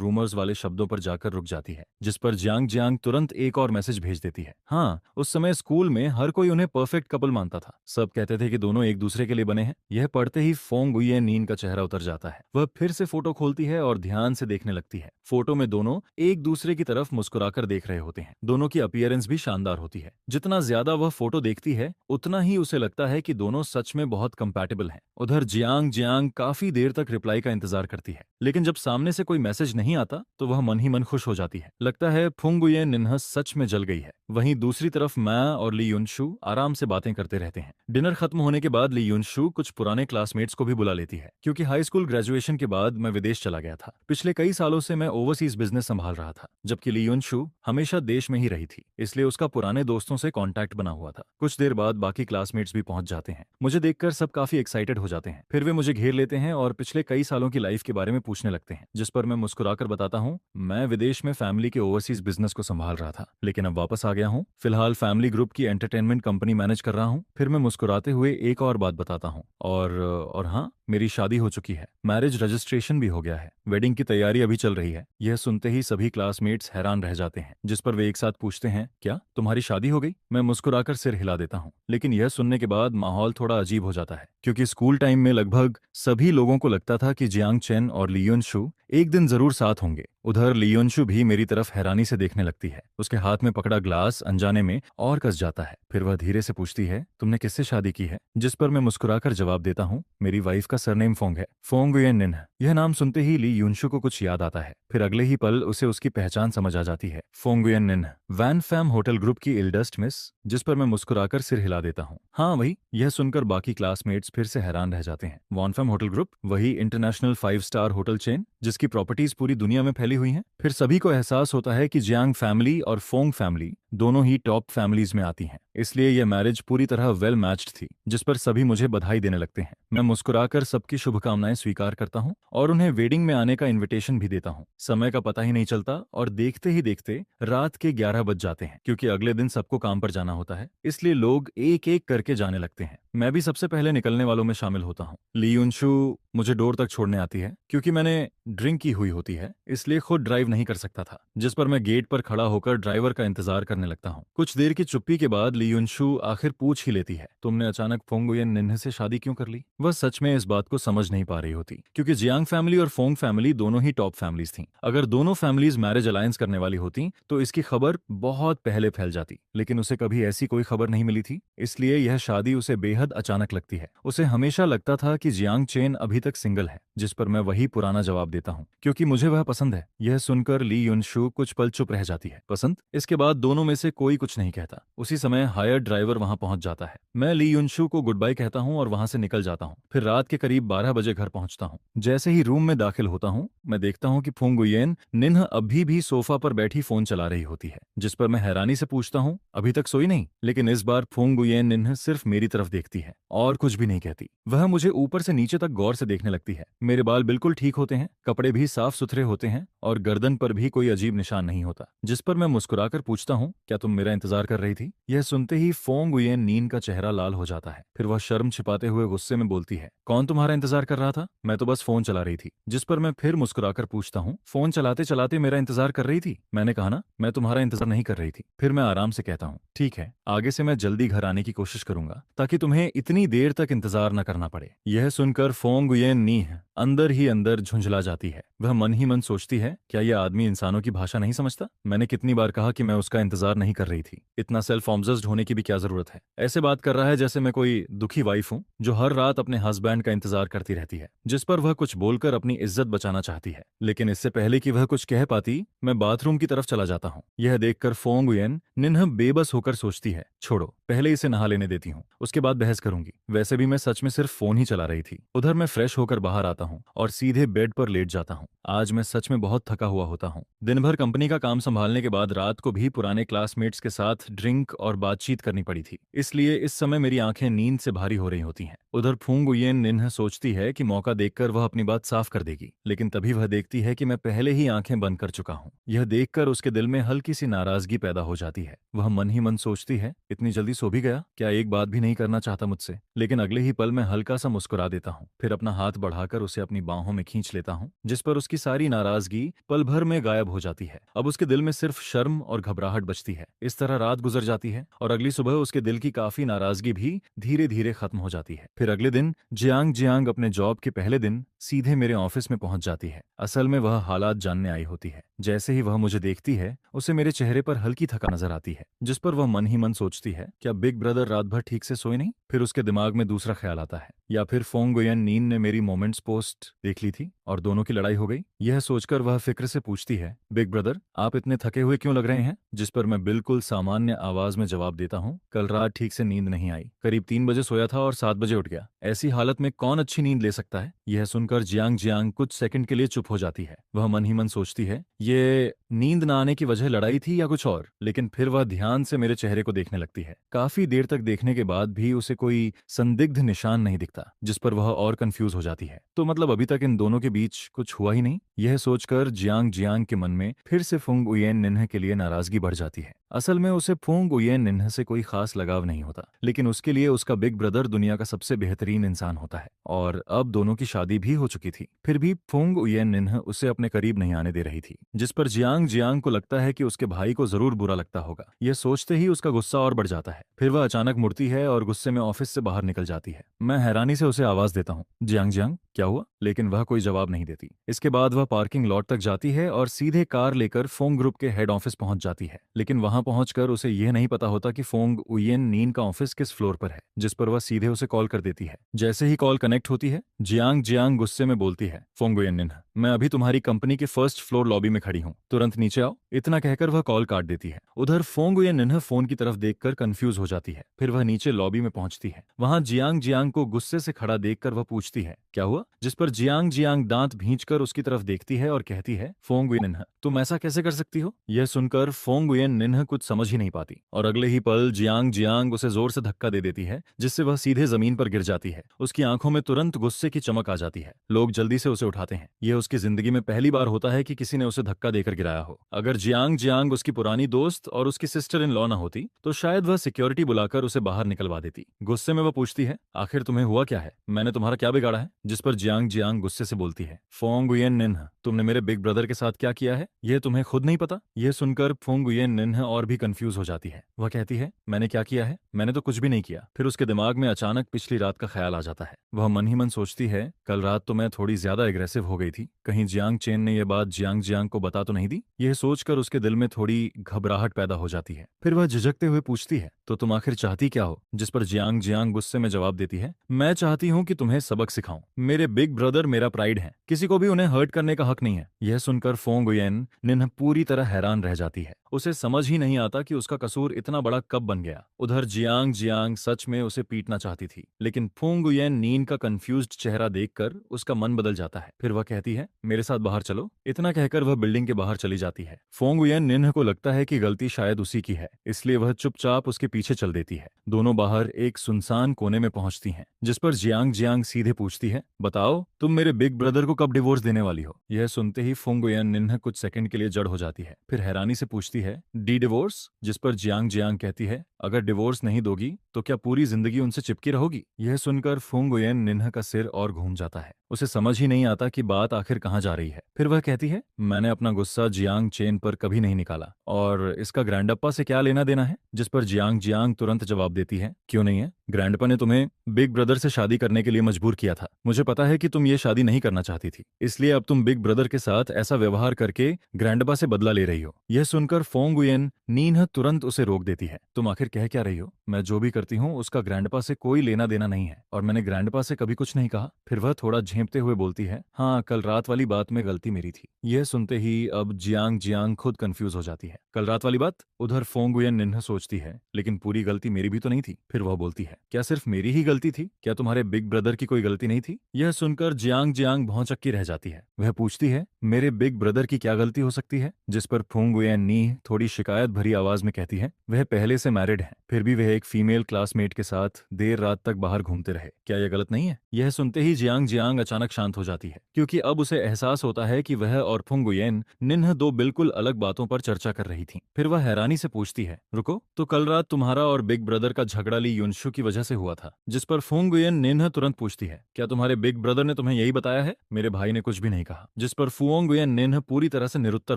रूमर्स वाले शब्दों पर जाकर रुक जाती है, जिस पर जियांग जियांग तुरंत एक और मैसेज भेज देती है, हाँ। उस समय स्कूल में हर कोई उन्हें परफेक्ट कपल मानता था, सब कहते थे कि दोनों एक दूसरे के लिए बने हैं। यह पढ़ते ही फोंग गुयेन नीन का चेहरा उतर जाता है। वह फिर से फोटो खोलती है और ध्यान से देखने लगती है। फोटो में दोनों एक दूसरे की तरफ मुस्कुराकर देख रहे होते हैं। दोनों की अपीयरेंस भी शानदार होती है। जितना ज्यादा वह फोटो देखती है उतना ही उसे लगता है कि दोनों सच में बहुत कंपैटिबल हैं। उधर जियांग जियांग काफी देर तक रिप्लाई का इंतजार करती है, लेकिन जब सामने से कोई मैसेज नहीं आता तो वह मन ही मन खुश हो जाती है। लगता है फुंगुये निन्हा सच में जल गई है। वहीं दूसरी तरफ मैं और ली युनशु आराम से बातें करते रहते हैं। डिनर खत्म होने के बाद ली युनशु कुछ पुराने क्लासमेट्स को भी बुला लेती है, क्योंकि हाई स्कूल ग्रेजुएशन के बाद मैं विदेश चला गया था। पिछले कई सालों से मैं ओवरसीज बिजनेस संभाल रहा था, जबकि ली युनशु हमेशा देश में ही रही थी, इसलिए उसका पुराने दोस्तों से कांटेक्ट बना हुआ था। कुछ देर बाद बाकी क्लासमेट्स भी पहुंच जाते हैं। मुझे देखकर सब काफी एक्साइटेड हो जाते हैं। फिर वे मुझे घेर लेते हैं और पिछले कई सालों की लाइफ के बारे में पूछने लगते हैं, जिस पर मैं मुस्कुराकर बताता हूँ मैं विदेश में फैमिली के ओवरसीज बिजनेस को संभाल रहा था, लेकिन अब वापस आ गया हूँ। फिलहाल फैमिली ग्रुप की एंटरटेनमेंट कंपनी मैनेज कर रहा हूँ। फिर मैं मुस्कुराते हुए एक और बात बताता हूँ, और हाँ, मेरी शादी हो चुकी है, मैरिज रजिस्ट्रेशन भी हो गया है, वेडिंग की तैयारी अभी चल रही है। यह सुनते ही सभी क्लासमेट्स हैरान रह जाते हैं, जिस पर वे एक साथ पूछते हैं, क्या तुम्हारी शादी हो गई? मैं मुस्कुराकर सिर हिला देता हूँ, लेकिन यह सुनने के बाद माहौल थोड़ा अजीब हो जाता है, क्योंकि स्कूल टाइम में लगभग सभी लोगों को लगता था कि जियांग चेन और ली युनशु एक दिन जरूर साथ होंगे। उधर ली युनशु भी मेरी तरफ हैरानी से देखने लगती है। उसके हाथ में पकड़ा ग्लास अनजाने में और कस जाता है। फिर वह धीरे से पूछती है, तुमने किससे शादी की है? जिस पर मैं मुस्कुराकर जवाब देता हूँ, मेरी वाइफ का सरनेम फोंग है, फोंग गुयेन निन्ह। यह नाम सुनते ही ली युनशु को कुछ याद आता है। फिर अगले ही पल उसे उसकी पहचान समझ आ जाती है, Phong Nguyen Ninh, Van Pham hotel group की इल्डेस्ट मिस। जिस पर मैं मुस्कुराकर सिर हिला देता हूँ, हाँ वही। यह सुनकर बाकी क्लासमेट्स फिर से हैरान रह जाते हैं। वॉन फैम होटल ग्रुप, वही इंटरनेशनल 5 स्टार होटल चेन जिसकी प्रॉपर्टीज पूरी दुनिया में फैली हुई हैं। फिर सभी को एहसास होता है कि जियांग फैमिली और फोंग फैमिली दोनों ही टॉप फैमिलीज में आती हैं, इसलिए यह मैरिज पूरी तरह वेल मैच्ड थी, जिस पर सभी मुझे बधाई देने लगते हैं। मैं मुस्कुराकर सबकी शुभकामनाएं स्वीकार करता हूं और उन्हें वेडिंग में आने का इनविटेशन भी देता हूं। समय का पता ही नहीं चलता और देखते ही देखते रात के 11 बज जाते हैं, क्योंकि अगले दिन सबको काम पर जाना होता है, इसलिए लोग एक एक करके जाने लगते हैं। मैं भी सबसे पहले निकलने वालों में शामिल होता हूँ। ली युनशु मुझे डोर तक छोड़ने आती है, क्योंकि मैंने ड्रिंक की हुई होती है, इसलिए खुद ड्राइव नहीं कर सकता था, जिस पर मैं गेट पर खड़ा होकर ड्राइवर का इंतजार करने लगता हूँ। कुछ देर की चुप्पी के बाद ली युनशु आखिर पूछ ही लेती है, तुमने अचानक फोंग गुयेन निन्ह से शादी क्यों कर ली? वह सच में इस बात को समझ नहीं पा रही होती, क्योंकि जियांग फैमिली और फोंग फैमिली दोनों ही टॉप फैमिलीज थीं। अगर दोनों फैमिलीज मैरिज अलायंस करने वाली होती तो इसकी खबर बहुत पहले फैल जाती, लेकिन उसे कभी ऐसी कोई खबर नहीं मिली थी, इसलिए यह शादी उसे बेहद बेहद अचानक लगती है। उसे हमेशा लगता था कि जियांग चेन अभी तक सिंगल है, जिस पर मैं वही पुराना जवाब देता हूँ, क्योंकि मुझे वह पसंद है। यह सुनकर ली युनशु कुछ पल चुप रह जाती है। पसंद? इसके बाद दोनों में से कोई कुछ नहीं कहता। उसी समय हायर ड्राइवर वहां पहुंच जाता है। मैं ली युनशु को गुड बाय कहता हूं और वहां से निकल जाता हूं। फिर रात के करीब 12 बजे घर पहुंचता हूं। जैसे ही रूम में दाखिल होता हूं, मैं देखता हूं कि फुंग गुयेन निन्ह अभी भी सोफा पर बैठी फोन चला रही होती है, जिस पर मैं हैरानी से पूछता हूं, अभी तक सोई नहीं? लेकिन इस बार फुंग गुयेन निन्ह सिर्फ मेरी तरफ देखती है और कुछ भी नहीं कहती। वह मुझे ऊपर से नीचे तक गौर से देखने लगती है। मेरे बाल बिल्कुल ठीक होते हैं, कपड़े भी साफ सुथरे होते हैं और गर्दन पर भी कोई अजीब निशान नहीं होता। जिस पर मैं मुस्कुराकर पूछता हूँ, क्या तुम मेरा इंतजार कर रही थी? यह सुनते ही फोंग गुयेन नीन का चेहरा लाल हो जाता है। फिर वह शर्म छिपाते हुए गुस्से में बोलती है, कौन तुम्हारा इंतजार कर रहा था? मैं तो बस फोन चला रही थी। जिस पर मैं फिर मुस्कुराकर पूछता हूँ, फोन चलाते चलाते मेरा इंतजार कर रही थी? मैंने कहा ना, मैं तुम्हारा इंतजार नहीं कर रही थी। फिर मैं आराम से कहता हूँ, ठीक है, आगे से मैं जल्दी घर आने की कोशिश करूंगा ताकि तुम्हें इतनी देर तक इंतजार न करना पड़े। यह सुनकर फोंग गुयेन नीह अंदर ही अंदर झुंझला जाती है। वह मन ही मन सोचती है, क्या यह आदमी इंसानों की भाषा नहीं समझता? मैंने कितनी बार कहा कि मैं उसका इंतजार नहीं कर रही थी। इतना सेल्फ ऑब्सेस्ड होने की भी क्या जरूरत है? ऐसे बात कर रहा है जैसे मैं कोई दुखी वाइफ हूं जो हर रात अपने हस्बैंड का इंतजार करती रहती है। जिस पर वह कुछ बोलकर अपनी इज्जत बचाना चाहती है। लेकिन इससे पहले कि वह कुछ कह पाती, मैं बाथरूम की तरफ चला जाता हूँ। यह देखकर फोंग गुयेन निन्ह बेबस होकर सोचती है, छोड़ो, पहले इसे नहा लेने देती हूँ, उसके बाद बहस करूंगी। वैसे भी मैं सच में सिर्फ फोन ही चला रही थी। उधर मैं फ्रेश होकर बाहर आता हूँ और सीधे बेड पर लेट जाता हूँ। आज मैं सच में बहुत थका हुआ होता हूँ। दिन भर कंपनी का काम संभालने के बाद रात को भी पुराने क्लासमेट्स के साथ ड्रिंक और बातचीत करनी पड़ी थी, इसलिए इस समय मेरी आंखें नींद से भारी हो रही होती हैं। उधर फुंग गुयेन निन्ह सोचती है कि मौका देखकर वह अपनी बात साफ कर देगी, लेकिन तभी वह देखती है कि मैं पहले ही आंखें बंद कर चुका हूँ। यह देखकर उसके दिल में हल्की सी नाराजगी पैदा हो जाती है। वह मन ही मन सोचती है, इतनी जल्दी सो भी गया? क्या एक बात भी नहीं करना चाहता मुझसे? लेकिन अगले ही पल मैं हल्का सा मुस्कुरा देता हूँ। फिर अपना हाथ बढ़ाकर उसे अपनी बाहों में खींच लेता हूँ, जिस पर उसकी सारी नाराजगी पल भर में गायब हो जाती है। अब उसके दिल में सिर्फ शर्म और घबराहट बचती है। इस तरह रात गुजर जाती है और अगली सुबह उसके दिल की काफी नाराजगी भी धीरे धीरे खत्म हो जाती है। फिर अगले दिन जियांग जियांग अपने जॉब के पहले दिन सीधे मेरे ऑफिस में पहुंच जाती है। असल में वह हालात जानने आई होती है। जैसे ही वह मुझे देखती है, उसे मेरे चेहरे पर हल्की थका नजर आती है, जिस पर वह मन ही मन सोचती है, क्या बिग ब्रदर रात भर ठीक से सोए नहीं? फिर उसके दिमाग में दूसरा ख्याल आता है, या फिर फोंग गुयेन नीन ने मेरी मोमेंट्स पोस्ट देख ली थी और दोनों की लड़ाई हो गई। यह सोचकर वह फिक्र से पूछती है, बिग ब्रदर आप इतने थके हुए क्यों लग रहे हैं? जिस पर मैं बिल्कुल सामान्य आवाज में जवाब देता हूँ, कल रात ठीक से नींद नहीं आई, करीब 3 बजे सोया था और 7 बजे उठ गया। ऐसी हालत में कौन अच्छी नींद ले सकता है? यह सुनकर जियांग जियांग कुछ सेकंड के लिए चुप हो जाती है। वह मन ही मन सोचती है, ये नींद न आने की वजह लड़ाई थी या कुछ और। लेकिन फिर वह ध्यान से मेरे चेहरे को देखने लगती है। काफी देर तक देखने के बाद भी उसे कोई संदिग्ध निशान नहीं दिखता, जिस पर वह और कंफ्यूज हो जाती है। तो मतलब अभी तक इन दोनों के बीच कुछ हुआ ही नहीं? यह सोचकर जियांग जियांग के मन में फिर से फुंग उयेन निन्ह के लिए नाराजगी बढ़ जाती है। असल में उसे फुंग उयेन निन्ह से कोई खास लगाव नहीं होता, लेकिन उसके लिए उसका बिग ब्रदर दुनिया का सबसे बेहतरीन इंसान होता है और अब दोनों की शादी भी हो चुकी थी। फिर भी फुंग उयेन निन्ह उसे अपने करीब नहीं आने दे रही थी, जिस पर जियांग जियांग को लगता है कि उसके भाई को जरूर बुरा लगता होगा। यह सोचते ही उसका गुस्सा और बढ़ जाता है। फिर वह अचानक मुड़ती है और गुस्से में ऑफिस से बाहर निकल जाती है। मैं हैरानी से उसे आवाज देता हूँ, जियांग जियांग क्या हुआ? लेकिन वह कोई जवाब नहीं देती। इसके बाद वह पार्किंग लॉट तक जाती है और सीधे कार लेकर फोंग ग्रुप के हेड ऑफिस पहुंच जाती है। लेकिन वहां पहुंचकर उसे यह नहीं पता होता कि फोंग उयेन नीन का ऑफिस किस फ्लोर पर है, जिस पर वह सीधे उसे कॉल कर देती है। जैसे ही कॉल कनेक्ट होती है, जियांग जियांग गुस्से में बोलती है, फोंग उयेन निन्ह मैं अभी तुम्हारी कंपनी के फर्स्ट फ्लोर लॉबी में खड़ी हूँ, तुरंत नीचे आओ। इतना कहकर वह कॉल काट देती है। उधर फोंग उयेन निन्ह फोन की तरफ देखकर कंफ्यूज हो जाती है। फिर वह नीचे लॉबी में पहुंचती है। वहां जियांग जियांग को गुस्से से खड़ा देखकर वह पूछती है, क्या हुआ? जिस पर जियांग जियांग दांत भींचकर उसकी तरफ देखती है और कहती है, फोंग उयेन निन्ह तुम ऐसा कैसे कर सकती हो? यह सुनकर फोंग उयेन निन्ह कुछ समझ ही नहीं पाती और अगले ही पल जियांग जियांग उसे जोर से धक्का दे देती है, जिससे वह सीधे जमीन पर गिर जाती है। उसकी आंखों में तुरंत गुस्से की चमक आ जाती है। लोग जल्दी से उसे उठाते हैं। यह उसकी जिंदगी में पहली बार होता है कि किसी ने उसे धक्का देकर गिराया हो। अगर जियांग जियांग उसकी पुरानी दोस्त और उसकी सिस्टर इन लॉ न होती तो शायद वह सिक्योरिटी बुलाकर उसे बाहर निकलवा देती। गुस्से में वह पूछती है, आखिर तुम्हें हुआ क्या है? मैंने तुम्हारा क्या बिगाड़ा है? जिस पर जियांग जियांग गुस्से से बोलती है, फोंग उयेन निन्ह तुमने मेरे बिग ब्रदर के साथ क्या किया है यह तुम्हें खुद नहीं पता? यह सुनकर फोंग उयेन निन्ह और भी कंफ्यूज हो जाती है। वह कहती है, मैंने क्या किया है? मैंने तो कुछ भी नहीं किया। फिर उसके दिमाग में अचानक पिछली रात का ख्याल आ जाता है। वह मन ही मन सोचती है, कल रात तो मैं थोड़ी ज्यादा एग्रेसिव हो गई थी, कहीं जियांग चेन ने यह बात जियांग जियांग को बता तो नहीं दी? यह सोचकर उसके दिल में थोड़ी घबराहट पैदा हो जाती है। फिर वह झिझकते हुए पूछती है, तो तुम आखिर चाहती क्या हो? जिस पर जियांग जियांग जियांग गुस्से में जवाब देती है, मैं चाहती हूँ कि तुम्हें सबक सिखाऊं। मेरे बिग ब्रदर मेरा प्राइड है, किसी को भी उन्हें हर्ट करने का हक नहीं है। यह सुनकर फोंग गुयेन निन्ह पूरी तरह हैरान रह जाती है। उसे समझ ही नहीं आता कि उसका कसूर इतना बड़ा कब बन गया। उधर जियांग जियांग सच में उसे पीटना चाहती थी, लेकिन फोंग गुयेन नीन का कंफ्यूज्ड चेहरा देखकर उसका मन बदल जाता है। फिर वह कहती है, मेरे साथ बाहर चलो। इतना कहकर वह बिल्डिंग के बाहर चली जाती है। फोंग गुयेन निन्ह को लगता है कि गलती शायद उसी की है, इसलिए वह चुपचाप उसके पीछे चल देती है। दोनों बाहर एक सुनसान कोने में पहुंचती हैं, जिस पर जियांग जियांग सीधे पूछती है, बताओ तुम मेरे बिग ब्रदर को कब डिवोर्स देने वाली हो? यह सुनते ही फोंग गुयेन निन्ह कुछ सेकंड के लिए जड़ हो जाती है, फिर हैरानी से पूछती है, डी डिवोर्स? जिस पर जियांग जियांग कहती है, अगर डिवोर्स नहीं दोगी तो क्या पूरी जिंदगी उनसे चिपकी रहोगी? यह सुनकर फोंग गुयेन निन्ह का सिर और घूम जाता है। उसे समझ ही नहीं आता कि बात आखिर कहाँ जा रही है। फिर वह कहती है, मैंने अपना गुस्सा जियांग चेन पर कभी नहीं निकाला, और इसका ग्रैंडअप्पा से क्या लेना देना है? जिस पर जियांग जियांग तुरंत जवाब देती है, क्यों नहीं है? ग्रैंडपा ने तुम्हें बिग ब्रदर से शादी करने के लिए मजबूर किया था। मुझे पता है कि तुम ये शादी नहीं करना चाहती थी, इसलिए अब तुम बिग ब्रदर के साथ ऐसा व्यवहार करके ग्रैंडपा से बदला ले रही हो। यह सुनकर फोंग गुयेन नीन्ह तुरंत उसे रोक देती है। तुम आखिर कह क्या रही हो? मैं जो भी करती हूँ उसका ग्रैंडपा से कोई लेना देना नहीं है, और मैंने ग्रैंडपा से कभी कुछ नहीं कहा। फिर वह थोड़ा झेंपते हुए बोलती है, हाँ, कल रात वाली बात में गलती मेरी थी। यह सुनते ही अब जियांग जियांग खुद कंफ्यूज हो जाती है। कल रात वाली बात? उधर फोंग गुयेन निन्ह सोचती है, लेकिन पूरी गलती मेरी भी तो नहीं थी। फिर वह बोलती है, क्या सिर्फ मेरी ही गलती थी? क्या तुम्हारे बिग ब्रदर की कोई गलती नहीं थी? यह सुनकर जियांग जियांग भौंचक्की रह जाती है। वह पूछती है, मेरे बिग ब्रदर की क्या गलती हो सकती है? जिस पर फोंग गुयेन नी थोड़ी शिकायत भरी आवाज में कहती है, वह पहले से मैरिड है, फिर भी वह एक फीमेल क्लासमेट के साथ देर रात तक बाहर घूमते रहे। क्या यह गलत नहीं है? यह सुनते ही जियांग जियांग अचानक शांत हो जाती है, क्योंकि अब उसे एहसास होता है कि वह और फोंग गुयेन निन्ह दो बिल्कुल अलग बातों पर चर्चा कर रही थी। फिर वह हैरानी से पूछती है, रुको, तो कल रात तुम्हारा और बिग ब्रदर का झगड़ा ली युनशु की वजह से हुआ था? जिस पर फोंग गुयेन निन्ह तुरंत पूछती है, क्या तुम्हारे बिग ब्रदर ने तुम्हें यही बताया है? मेरे भाई ने कुछ भी नहीं कहा। जिस पर फुओंग गुयेन निन्ह पूरी तरह से निरुत्तर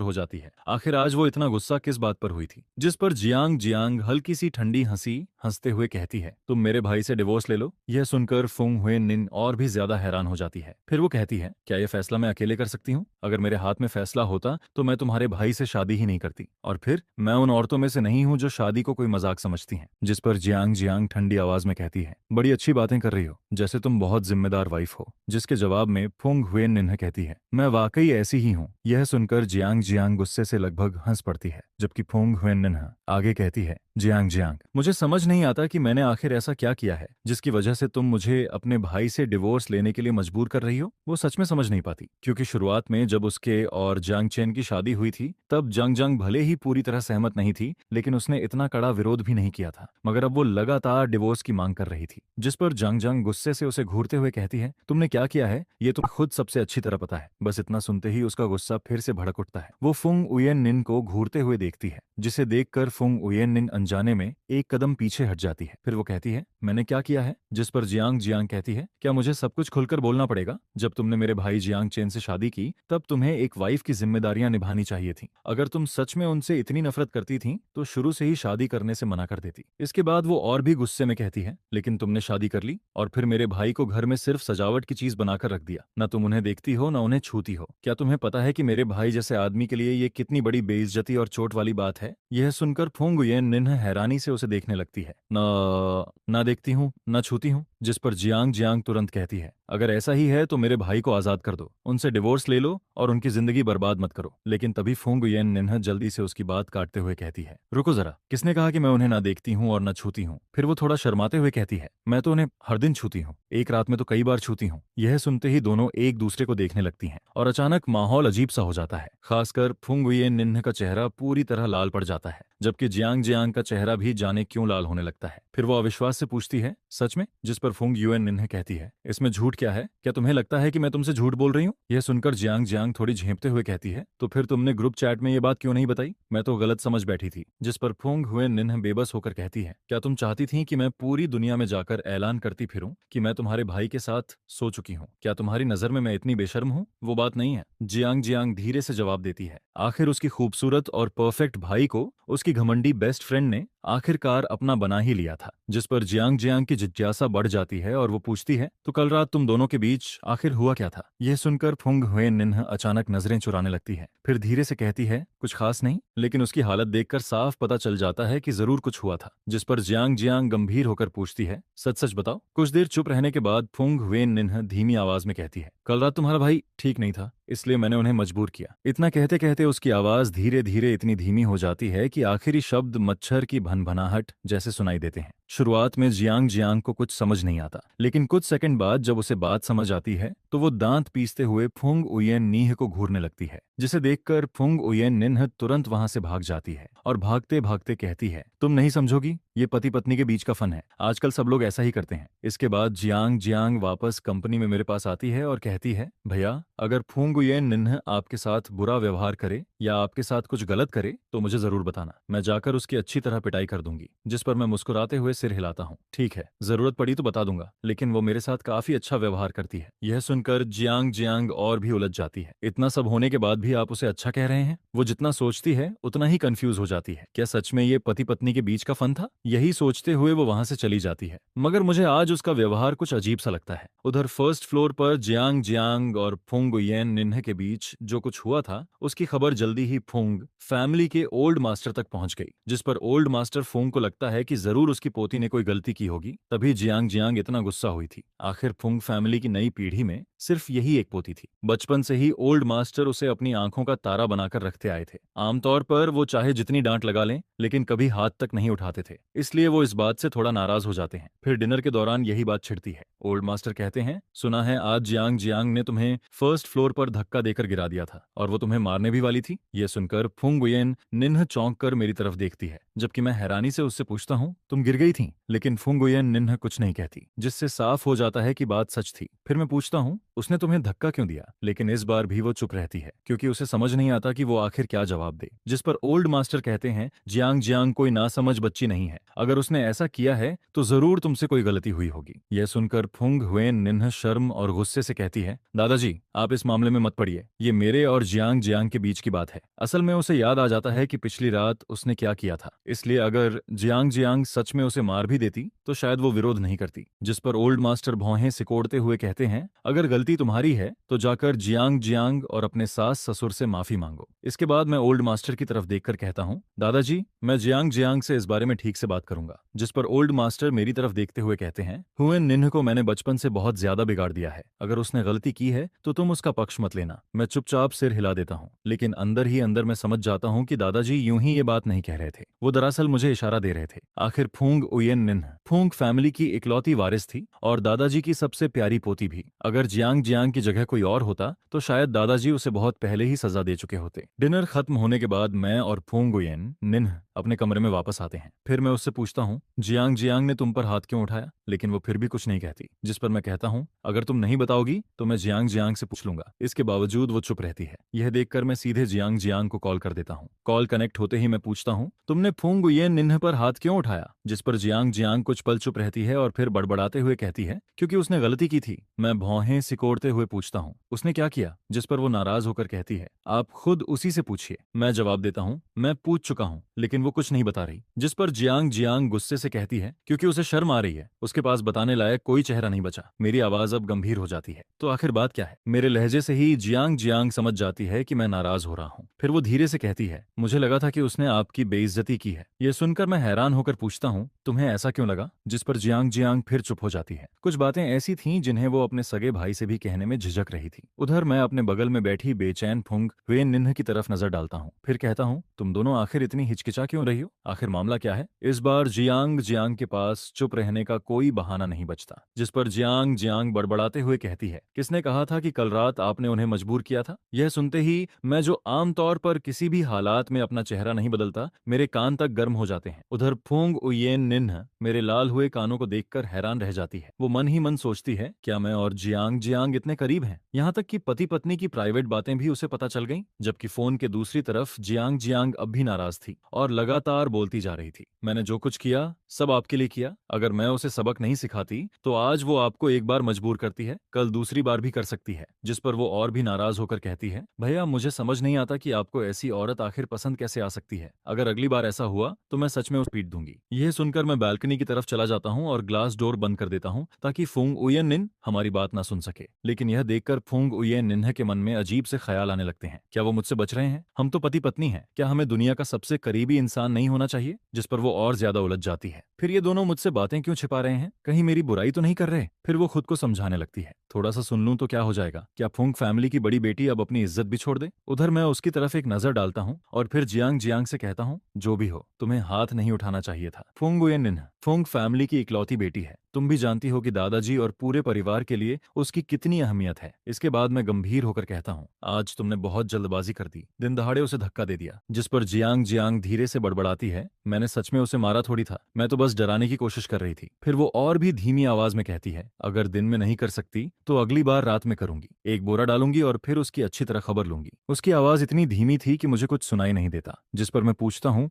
हो जाती है। आखिर आज वो इतना गुस्सा किस बात पर हुई थी? जिस पर जियांग जियांग हल्की सी ठंडी हंसी हंसते हुए कहती है, तुम मेरे भाई से डिवोर्स ले लो। यह सुनकर फुंग हुए निन और भी ज्यादा हैरान हो जाती है। फिर वो कहती है, क्या यह फैसला मैं अकेले कर सकती हूँ? अगर मेरे हाथ में फैसला होता तो मैं तुम्हारे भाई से शादी ही नहीं करती, और फिर मैं उन औरतों में से नहीं हूँ जो शादी को कोई मजाक समझती हैं। जिस पर जियांग जियांग ठंडी आवाज में कहती है, बड़ी अच्छी बातें कर रही हो, जैसे तुम बहुत जिम्मेदार वाइफ हो। जिसके जवाब में फुंग हुए निन्ह कहती है, मैं वाकई ऐसी ही हूँ। यह सुनकर जियांग जियांग गुस्से से लगभग हंस पड़ती है, जबकि फुंग हुए निन्ह आगे कहती है, जियांग जियांग, मुझे समझ नहीं आता कि मैंने आखिर ऐसा क्या किया है जिसकी वजह से तुम मुझे अपने भाई से डिवोर्स लेने के लिए मजबूर कर रही हो। वो सच में समझ नहीं पाती, क्योंकि शुरुआत में जब उसके और जांग चेन की शादी हुई थी तब जंग जंग भले ही पूरी तरह सहमत नहीं थी, लेकिन उसने इतना कड़ा विरोध भी नहीं किया था। मगर अब वो लगातार डिवोर्स की मांग कर रही थी। जिस पर जंग जंग गुस्से से उसे घूरते हुए कहती है, तुमने क्या किया है ये तुम्हें खुद सबसे अच्छी तरह पता है। बस इतना सुनते ही उसका गुस्सा फिर से भड़क उठता है। वो फुंग उयेन निन को घूरते हुए देखती है, जिसे देखकर फुंग उयेन निन अनजाने में एक कदम पीछे हट जाती है। फिर वो कहती है, मैंने क्या किया है? जिस पर जियांग जियांग कहती है, क्या मुझे सब कुछ खुलकर बोलना पड़ेगा? जब तुमने मेरे भाई जियांग चेन से शादी की तब तुम्हें एक वाइफ की जिम्मेदारियां निभानी चाहिए थी। अगर तुम सच में उनसे इतनी नफरत करती थी तो शुरू से ही शादी करने से मना कर देती। इसके बाद वो और भी गुस्से में कहती है, लेकिन तुमने शादी कर ली और फिर मेरे भाई को घर में सिर्फ सजावट की चीज बनाकर रख दिया। न तुम उन्हें देखती हो न उन्हें छूती हो। क्या तुम्हें पता है कि मेरे भाई जैसे आदमी के लिए ये कितनी बड़ी बेइज्जती और चोट वाली बात है? यह सुनकर फुंग उयेन निन्ह हैरानी से उसे देखने लगती है। ना देखती हूँ न छूती हूँ। जिस पर जियांग जियांग तुरंत कहती है, अगर ऐसा ही है तो मेरे भाई को आजाद कर दो, उनसे डिवोर्स ले लो और उनकी जिंदगी बर्बाद मत करो। लेकिन तभी फुंग उयेन निन्ह जल्दी से उसकी बात काटते हुए कहती है, रुको जरा, किसने कहा कि मैं उन्हें ना देखती हूँ और न छूती हूँ? फिर वो थोड़ा शर्माते हुए कहती है, मैं तो उन्हें हर दिन छूती हूँ, एक रात में तो कई बार छूती हूँ। यह सुनते ही दोनों एक दूसरे को देखने लगती हैं और अचानक माहौल अजीब सा हो जाता है। खासकर फुंग उयेन निन्ह का चेहरा पूरी तरह लाल पड़ जाता है, जबकि जियांग जियांग का चेहरा भी जाने क्यों लाल होने लगता है। फिर वो अविश्वास से पूछती है, सच में? जिस पर फुंग युएन निन्ह कहती है, इसमें झूठ क्या है? क्या तुम्हें लगता है कि मैं तुमसे झूठ बोल रही हूँ? यह सुनकर जियांग जियांग थोड़ी झेंपते हुए कहती है, तो फिर तुमने ग्रुप चैट में ये बात क्यों नहीं बताई? मैं तो गलत समझ बैठी थी। जिस पर फुंग हुएन निन्ह बेबस होकर कहती है, क्या तुम चाहती थी कि मैं पूरी दुनिया में जाकर ऐलान करती फिरूं कि मैं तुम्हारे भाई के साथ सो चुकी हूँ? क्या तुम्हारी नजर में मैं इतनी बेशर्म हूँ? वो बात नहीं है। जियांग जियांग धीरे से जवाब देती है। आखिर उसकी खूबसूरत और परफेक्ट भाई को उसके उसकी घमंडी बेस्ट फ्रेंड ने आखिरकार अपना बना ही लिया था। जिस पर जियांग जियांग की जिज्ञासा बढ़ जाती है और वो पूछती है, तो कल रात तुम दोनों के बीच आखिर हुआ क्या था? यह सुनकर फुंग हुए निन्ह अचानक नजरें चुराने लगती है, फिर धीरे से कहती है, कुछ खास नहीं, लेकिन उसकी हालत देखकर साफ पता चल जाता है कि जरूर कुछ हुआ था। जिस पर जियांग जियांग गंभीर होकर पूछती है, सच सच बताओ। कुछ देर चुप रहने के बाद फुंग हुए निन्ह धीमी आवाज में कहती है, कल रात तुम्हारा भाई ठीक नहीं था, इसलिए मैंने उन्हें मजबूर किया। इतना कहते कहते उसकी आवाज धीरे धीरे इतनी धीमी हो जाती है कि आखिरी शब्द मच्छर की भनभनाहट जैसे सुनाई देते हैं। शुरुआत में जियांग जियांग को कुछ समझ नहीं आता, लेकिन कुछ सेकंड बाद जब उसे बात समझ आती है तो वो दांत पीसते हुए फुंग उयेन नीह को घूरने लगती है, जिसे देखकर फुंग उयेन निन्ह तुरंत वहां से भाग जाती है और भागते भागते कहती है, तुम नहीं समझोगी, ये पति पत्नी के बीच का फन है, आजकल सब लोग ऐसा ही करते हैं। इसके बाद जियांग जियांग वापस कंपनी में मेरे पास आती है और कहती है, भैया अगर फुंग उयेन निन्ह आपके साथ बुरा व्यवहार करे या आपके साथ कुछ गलत करे तो मुझे जरूर बताना, मैं जाकर उसकी अच्छी तरह पिटाई कर दूंगी। जिस पर मैं मुस्कुराते हुए सिर हिलाता हूँ, ठीक है, जरूरत पड़ी तो बता दूंगा, लेकिन वो मेरे साथ काफी अच्छा व्यवहार करती है। यह सुनकर जियांग जियांग और भी उलझ जाती है, इतना सब होने के बाद भी आप उसे अच्छा कह रहे हैं? वो जितना सोचती है उतना ही कंफ्यूज हो जाती है, क्या सच में ये पति पत्नी के बीच का फन था? यही सोचते हुए वो वहां से चली जाती है, मगर मुझे आज उसका व्यवहार कुछ अजीब सा लगता है। उधर फर्स्ट फ्लोर पर जियांग जियांग और फुंग उयेन निन्ह के बीच जो कुछ हुआ था उसकी खबर जल्दी ही फुंग फैमिली के ओल्ड मास्टर तक पहुंच गई। जिस पर ओल्ड मास्टर फुंग को लगता है कि जरूर उसकी पोती ने कोई गलती की होगी, तभी जियांग जियांग इतना गुस्सा हुई थी। आखिर फुंग फैमिली की नई पीढ़ी में सिर्फ यही एक पोती थी। बचपन से ही ओल्ड मास्टर उसे अपनी आंखों का तारा बनाकर रखते आए थे। आमतौर पर वो चाहे जितनी डांट लगा लें, लेकिन कभी हाथ तक नहीं उठाते थे, इसलिए वो इस बात से थोड़ा नाराज हो जाते हैं। फिर डिनर के दौरान यही बात छिड़ती है। ओल्ड मास्टर कहते हैं, सुना है आज जियांग जियांग ने तुम्हें फर्स्ट फ्लोर पर धक्का देकर गिरा दिया था और वो तुम्हें मारने भी वाली थी। ये सुनकर फुंग उयेन निन्ह चौंक कर मेरी तरफ देखती है, जबकि मैं हैरानी से उससे पूछता हूँ, तुम गिर गई थी? लेकिन फुंग उयेन निन्ह कुछ नहीं कहती, जिससे साफ हो जाता है कि बात सच थी। फिर मैं पूछता हूँ, उसने तुम्हें धक्का क्यों दिया? लेकिन इस बार भी वो चुप रहती है, क्योंकि उसे समझ नहीं आता कि वो आखिर क्या जवाब दे। जिस पर ओल्ड मास्टर कहते हैं, जियांग जियांग कोई नासमझ बच्ची नहीं है, अगर उसने ऐसा किया है तो जरूर तुमसे कोई गलती हुई होगी। यह सुनकर फुंग हुएन निन्ह शर्म और गुस्से से कहती है, दादाजी आप इस मामले में मत पड़िए, ये मेरे और जियांग जियांग के बीच की बात है। असल में उसे याद आ जाता है कि पिछली रात उसने क्या किया था, इसलिए अगर जियांग जियांग सच में उसे मार भी देती तो शायद वो विरोध नहीं करती। जिस पर ओल्ड मास्टर भौहें सिकोड़ते हुए कहते हैं, अगर गलती तुम्हारी है तो जाकर जियांग जियांग और अपने सास ससुर से माफी मांगो। इसके बाद मैं ओल्ड मास्टर की तरफ देखकर कहता हूँ, दादाजी मैं जियांग जियांग से इस बारे में ठीक से बात करूंगा। जिस पर ओल्ड मास्टर मेरी तरफ देखते हुए कहते हैं, हुएन निन्ह को मैंने बचपन से बहुत ज्यादा बिगाड़ दिया है, अगर उसने गलती की है तो तुम उसका पक्ष मत लेना। मैं चुपचाप सिर हिला देता हूँ, लेकिन अंदर ही अंदर मैं समझ जाता हूँ कि दादाजी यूं ही ये बात नहीं कह रहे थे, वो दरअसल मुझे इशारा दे रहे थे। आखिर फुंग उयेन निन्ह फुंग फैमिली की इकलौती वारिस थी और दादाजी की सबसे प्यारी पोती भी। अगर जियांग जियांग की जगह कोई और होता तो शायद दादाजी उसे बहुत पहले ही सजा दे चुके होते। डिनर खत्म होने के बाद मैं और फुंग उयेन निन्ह अपने कमरे में वापस आते हैं। फिर मैं उससे पूछता हूँ, जियांग जियांग ने तुम पर हाथ क्यों उठाया? लेकिन वो फिर भी कुछ नहीं कहती। जिस पर मैं कहता हूँ, अगर तुम नहीं बताओगी तो मैं जियांग जियांग से पूछ लूंगा। इसके बावजूद वो चुप रहती है। यह देखकर मैं सीधे जियांग जियांग को कॉल कर देता हूँ। कॉल कनेक्ट होते ही मैं पूछता हूँ, तुमने फुंग उयेन निन्ह पर हाथ क्यों उठाया? जिस पर जियांग जियांग कुछ पल चुप रहती है और फिर बड़बड़ाते हुए कहती है, क्योंकि उसने गलती की थी। मैं भौहें सिकोड़ते हुए पूछता हूँ, उसने क्या किया? जिस पर वो नाराज होकर कहती है, आप खुद उसी से पूछिए। मैं जवाब देता हूँ, मैं पूछ चुका हूँ, लेकिन वो कुछ नहीं बता रही। जिस पर जियांग जियांग गुस्से से कहती है, क्योंकि उसे शर्म आ रही है, उसके पास बताने लायक कोई चेहरा नहीं बचा। मेरी आवाज अब गंभीर हो जाती है, तो आखिर बात क्या है? मेरे लहजे से ही जियांग जियांग समझ जाती है कि मैं नाराज हो रहा हूँ। फिर वो धीरे से कहती है, मुझे लगा था कि उसने आपकी बेइज्जती की है। यह सुनकर मैं हैरान होकर पूछता हूँ, तुम्हें ऐसा क्यों लगा? जिस पर जियांग जियांग फिर चुप हो जाती है। कुछ बातें ऐसी थीं जिन्हें वो अपने सगे भाई से भी कहने में झिझक रही थी। उधर मैं अपने बगल में बैठी बेचैन फुंग हुएन निन्ह की तरफ नजर डालता हूँ। फिर कहता हूँ, तुम दोनों आखिर इतनी हिचकिचा क्यों रही हो? आखिर मामला क्या है? इस बार जियांग जियांग के पास चुप रहने का कोई बहाना नहीं बचता। जिस पर जियांग जियांग बड़बड़ाते हुए कहती है, किसने कहा था कि कल रात आपने उन्हें मजबूर किया था? यह सुनते ही मैं, जो आमतौर पर किसी भी हालात में अपना चेहरा नहीं बदलता, मेरे कान तक गर्म हो जाते हैं। उधर फुंग उयेन निन्ह मेरे लाल हुए कानों को देखकर हैरान रह जाती है। वो मन ही मन सोचती है, क्या मैं और जियांग जियांग इतने करीब हैं? यहाँ तक कि पति पत्नी की प्राइवेट बातें भी उसे पता चल गईं। जबकि फोन के दूसरी तरफ जियांग जियांग अब भी नाराज थी और लगातार बोलती जा रही थी, मैंने जो कुछ किया सब आपके लिए किया। अगर मैं उसे सबक सबक नहीं सिखाती तो आज वो आपको एक बार मजबूर करती है, कल दूसरी बार भी कर सकती है। जिस पर वो और भी नाराज होकर कहती है, भैया मुझे समझ नहीं आता कि आपको ऐसी औरत आखिर पसंद कैसे आ सकती है। अगर अगली बार ऐसा हुआ तो मैं सच में उसे पीट दूंगी। यह सुनकर मैं बालकनी की तरफ चला जाता हूँ और ग्लास डोर बंद कर देता हूँ ताकि फुंग उयेन निन हमारी बात ना सुन सके। लेकिन यह देखकर फुंग उयेन निन्ह के मन में अजीब से ख्याल आने लगते हैं। क्या वो मुझसे बच रहे हैं? हम तो पति पत्नी हैं। क्या हमें दुनिया का सबसे करीबी इंसान नहीं होना चाहिए? जिस पर वो और ज्यादा उलझ जाती है। फिर ये दोनों मुझसे बातें क्यों छिपा रहे हैं? कहीं मेरी बुराई तो नहीं कर रहे? फिर वो खुद को समझाने लगती है, थोड़ा सा सुन लूं तो क्या हो जाएगा? क्या फुंग फैमिली की बड़ी बेटी अब अपनी इज्जत भी छोड़ दे? उधर मैं उसकी तरफ एक नजर डालता हूँ और फिर जियांग जियांग से कहता हूँ, जो भी हो तुम्हें हाथ नहीं उठाना चाहिए था। फुंग उयेन निन्ह फुंग फैमिली की इकलौती बेटी है। तुम भी जानती हो कि दादाजी और पूरे परिवार के लिए उसकी कितनी अहमियत है। इसके बाद मैं गंभीर होकर कहता हूँ, आज तुमने बहुत जल्दबाजी कर दी, दिन दहाड़े उसे धक्का दे दिया। जिस पर जियांग जियांग धीरे से बड़बड़ाती है, मैंने सच में उसे मारा थोड़ी था, मैं तो बस डराने की कोशिश कर रही थी। फिर वो और भी धीमी आवाज में कहती है, अगर दिन में नहीं कर सकती तो अगली बार रात में करूंगी। एक बोरा डालूंगी और फिर उसकी अच्छी तरह खबर लूंगी। उसकी आवाज इतनी धीमी थी कि मुझे कुछ सुनाई नहीं देता। जिस पर मैं पूछता हूँ,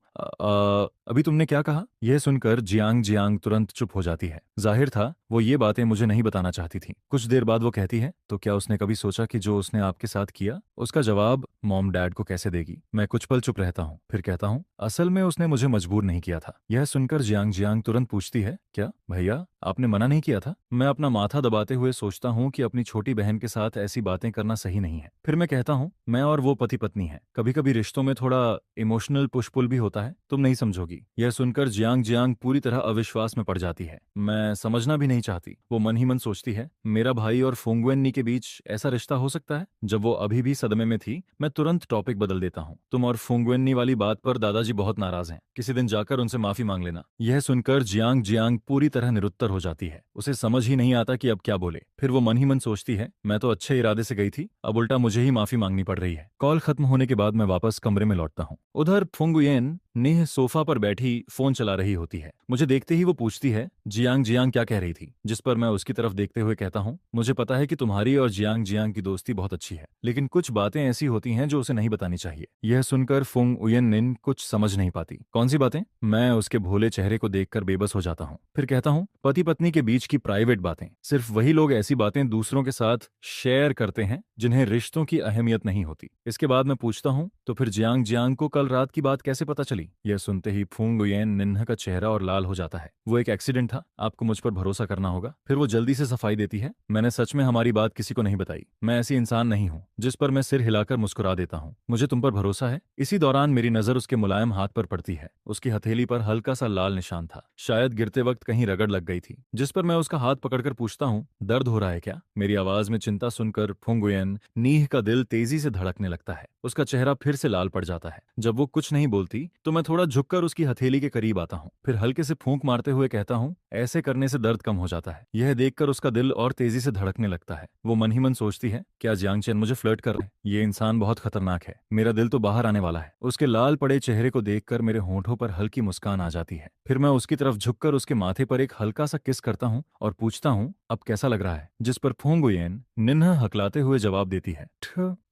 अभी तुमने क्या कहा? यह सुनकर जियांग जियांग तुरंत चुप हो जाती है। जाहिर था वो ये बातें मुझे नहीं बताना चाहती थी। कुछ देर बाद वो कहती है, तो क्या उसने कभी सोचा कि जो उसने आपके साथ किया उसका जवाब मॉम डैड को कैसे देगी? मैं कुछ पल चुप रहता हूँ, फिर कहता हूँ, असल में उसने मुझे मजबूर नहीं किया था। यह सुनकर जियांग जियांग तुरंत पूछती है, क्या भैया आपने मना नहीं किया था? मैं अपना माथा दबाते हुए सोचता हूँ कि अपनी छोटी बहन के साथ ऐसी बातें करना सही नहीं है। फिर मैं कहता हूँ, मैं और वो पति पत्नी है, कभी कभी रिश्तों में थोड़ा इमोशनल पुश पुल भी होता है, तुम नहीं समझोगी। यह सुनकर जियांग जियांग पूरी तरह अविश्वास में पड़ जाती है। मैं समझना भी नहीं चाहती। वो मन ही मन सोचती है, मेरा भाई और फुंगवेन के बीच ऐसा रिश्ता हो सकता है? जब वो अभी भी सदमे में थी, मैं तुरंत टॉपिक बदल देता हूँ, तुम और फुंगवेन वाली बात पर दादाजी बहुत नाराज हैं, किसी दिन जाकर उनसे माफी मांग लेना। यह सुनकर जियांग जियांग पूरी तरह निरुत्तर हो जाती है। उसे समझ ही नहीं आता कि अब क्या बोले। फिर वो मन ही मन सोचती है, मैं तो अच्छे इरादे से गई थी, अब उल्टा मुझे ही माफी मांगनी पड़ रही है। कॉल खत्म होने के बाद मैं वापस कमरे में लौटता हूँ। उधर फुंगुयेन नेह सोफा पर बैठी फोन चला रही होती है। मुझे देखते ही वो पूछती है, जियांग जियांग क्या कह रही थी? जिस पर मैं उसकी तरफ देखते हुए कहता हूँ, मुझे पता है कि तुम्हारी और जियांग जियांग की दोस्ती बहुत अच्छी है, लेकिन कुछ बातें ऐसी होती हैं जो उसे नहीं बतानी चाहिए। यह सुनकर फुंग उयन निन कुछ समझ नहीं पाती। कौन सी बातें? मैं उसके भोले चेहरे को देखकर बेबस हो जाता हूँ। फिर कहता हूँ, पति पत्नी के बीच की प्राइवेट बातें। सिर्फ वही लोग ऐसी बातें दूसरों के साथ शेयर करते हैं जिन्हें रिश्तों की अहमियत नहीं होती। इसके बाद मैं पूछता हूँ, तो फिर जियांग जियांग को कल रात की बात कैसे पता चली? यह सुनते ही फुंग उयेन निन्ह का चेहरा और लाल हो जाता है। वो एक एक्सीडेंट था, आपको मुझ पर भरोसा करना होगा। फिर वो जल्दी से सफाई देती है, मैंने सच में हमारी बात किसी को नहीं बताई, मैं ऐसी इंसान नहीं हूँ। जिस पर मैं सिर हिलाकर मुस्कुरा देता हूँ, मुझे तुम पर भरोसा है। इसी दौरान मेरी नजर उसके मुलायम हाथ पर पड़ती है। उसकी हथेली पर हल्का सा लाल निशान था, शायद गिरते वक्त कहीं रगड़ लग गई थी। जिस पर मैं उसका हाथ पकड़कर पूछता हूँ, दर्द हो रहा है क्या? मेरी आवाज में चिंता सुनकर फुंग उयेन नीह का दिल तेजी से धड़कने लगता है। उसका चेहरा फिर से लाल पड़ जाता है। जब वो कुछ नहीं बोलती तो मैं थोड़ा झुककर उसकी हथेली के करीब आता हूँ, फिर हल्के से फूंक मारते हुए कहता हूँ, ऐसे करने से दर्द कम हो जाता है। यह देखकर उसका दिल और तेजी से धड़कने लगता है। वो मन ही मन सोचती है, क्या जियांग चेन मुझे फ्लर्ट कर रहे हैं? ये इंसान बहुत खतरनाक है, मेरा दिल तो बाहर आने वाला है। उसके लाल पड़े चेहरे को देखकर मेरे होंठों पर हल्की मुस्कान आ जाती है। फिर मैं उसकी तरफ झुककर उसके माथे पर एक हल्का सा किस करता हूँ और पूछता हूँ, अब कैसा लग रहा है? जिस पर फुंग उयेन निन्ह हकलाते हुए जवाब देती है,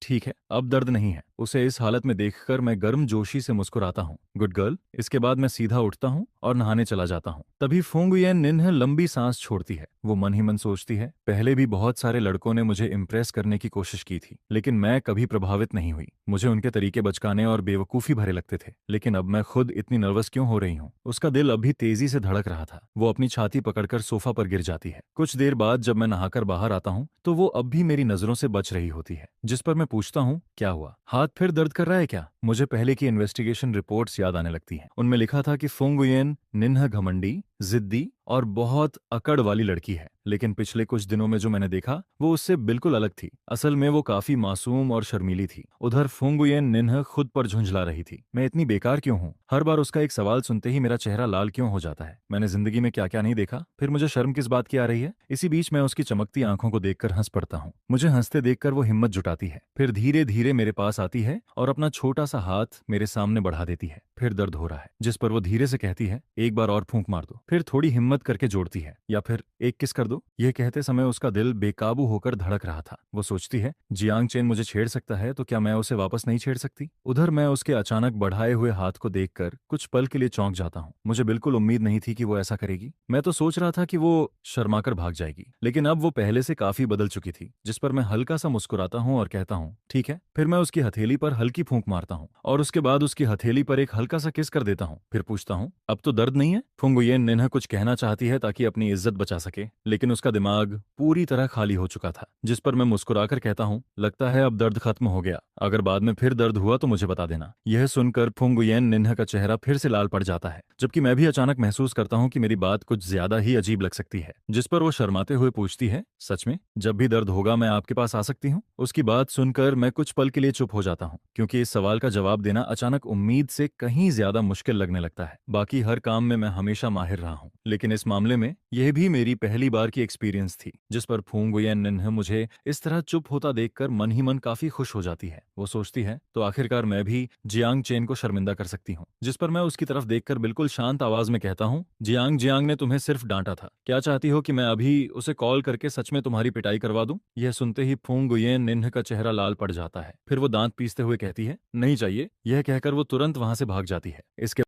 ठीक है, अब दर्द नहीं है। उसे इस हालत में देखकर मैं गर्म जोशी से मुस्कुराता हूँ, गुड गर्ल। इसके बाद मैं सीधा उठता हूँ और नहाने चला जाता हूँ। तभी फुंग उयेन निन्ह लंबी सांस छोड़ती है। वो मन ही मन सोचती है, पहले भी बहुत सारे लड़कों ने मुझे इम्प्रेस करने की कोशिश की थी, लेकिन मैं कभी प्रभावित नहीं हुई। मुझे उनके तरीके बचकाने और बेवकूफी भरे लगते थे, लेकिन अब मैं खुद इतनी नर्वस क्यों हो रही हूँ? उसका दिल अभी तेजी से धड़क रहा था। वो अपनी छाती पकड़कर सोफा पर गिर जाती है। कुछ देर बाद जब मैं नहाकर बाहर आता हूँ तो वो अब भी मेरी नजरों से बच रही होती है। जिस पर मैं पूछता हूँ, क्या हुआ? हाथ फिर दर्द कर रहा है क्या? मुझे पहले की इन्वेस्टिगेशन रिपोर्ट्स याद आने लगती हैं। उनमें लिखा था कि फुंग उयेन निन्ह घमंडी, जिद्दी और बहुत अकड़ वाली लड़की है, लेकिन पिछले कुछ दिनों में जो मैंने देखा वो उससे बिल्कुल अलग थी। असल में वो काफी मासूम और शर्मीली थी। उधर फुंग उयेन निन्ह खुद पर झुंझला रही थी, मैं इतनी बेकार क्यों हूँ? हर बार उसका एक सवाल सुनते ही मेरा चेहरा लाल क्यों हो जाता है? मैंने जिंदगी में क्या क्या नहीं देखा, फिर मुझे शर्म किस बात की आ रही है? इसी बीच मैं उसकी चमकती आंखों को देखकर हंस पड़ता हूँ। मुझे हंसते देखकर वो हिम्मत जुटाती है, फिर धीरे धीरे मेरे पास आती है और अपना छोटा सा हाथ मेरे सामने बढ़ा देती है। फिर दर्द हो रहा है? जिस पर वो धीरे से कहती है, एक बार और फूंक मार दो। फिर थोड़ी हिम्मत करके जोड़ती है, या फिर एक किस कर दो। यह कहते समय उसका दिल बेकाबू होकर धड़क रहा था। वो सोचती है, जियांग चेन मुझे छेड़ सकता है तो क्या मैं उसे वापस नहीं छेड़ सकती। उधर मैं उसके अचानक बढ़ाए हुए हाथ को देखकर कुछ पल के लिए चौंक जाता हूँ। मुझे बिल्कुल उम्मीद नहीं थी कि वो ऐसा करेगी। मैं तो सोच रहा था कि वो शर्माकर भाग जाएगी, लेकिन अब वो पहले से काफी बदल चुकी थी। जिस पर मैं हल्का सा मुस्कुराता हूँ और कहता हूँ ठीक है। फिर मैं उसकी हथेली पर हल्की फूंक मारता हूँ और उसके बाद उसकी हथेली पर एक हल्का सा किस कर देता हूँ। फिर पूछता हूँ, अब तो दर्द नहीं है। फुंगुयेन निन्हा कुछ कहना चाहती है ताकि अपनी इज्जत बचा सके, लेकिन उसका दिमाग पूरी तरह खाली हो चुका था। जिस पर मैं मुस्कुराकर कहता हूँ, लगता है अब दर्द खत्म हो गया। अगर बाद में फिर दर्द हुआ तो मुझे बता देना। यह सुनकर फुंगुयेन निन्हा का चेहरा फिर से लाल पड़ जाता है, जबकि मैं भी अचानक महसूस करता हूँ कि मेरी बात कुछ ज्यादा ही अजीब लग सकती है। जिस पर वो शर्माते हुए पूछती है, सच में जब भी दर्द होगा मैं आपके पास आ सकती हूँ। उसकी बात सुनकर मैं कुछ पल के लिए चुप हो जाता हूँ, क्योंकि इस सवाल का जवाब देना अचानक उम्मीद से कहीं ज्यादा मुश्किल लगने लगता है। बाकी हर काम में मैं हमेशा माहिर रहा हूँ, लेकिन इस मामले में यह भी मेरी पहली बार की एक्सपीरियंस थी। जिस पर फुंगुयेन निन्हा मुझे इस तरह चुप होता देखकर मन ही मन काफी खुश हो जाती है। वो सोचती है, तो आखिरकार मैं भी जियांग चेन को शर्मिंदा कर सकती हूँ। जिस पर मैं उसकी तरफ देखकर बिल्कुल शांत आवाज में कहता हूँ, जियांग जियांग ने तुम्हें सिर्फ डांटा था। क्या चाहती हो कि मैं अभी उसे कॉल करके सच में तुम्हारी पिटाई करवा दूं? यह सुनते ही फुंगुयेन निन्हा का चेहरा लाल पड़ जाता है। फिर वो दांत पीसते हुए कहती है, नहीं चाहिए। यह कहकर वो तुरंत वहां से भाग जाती है। इसके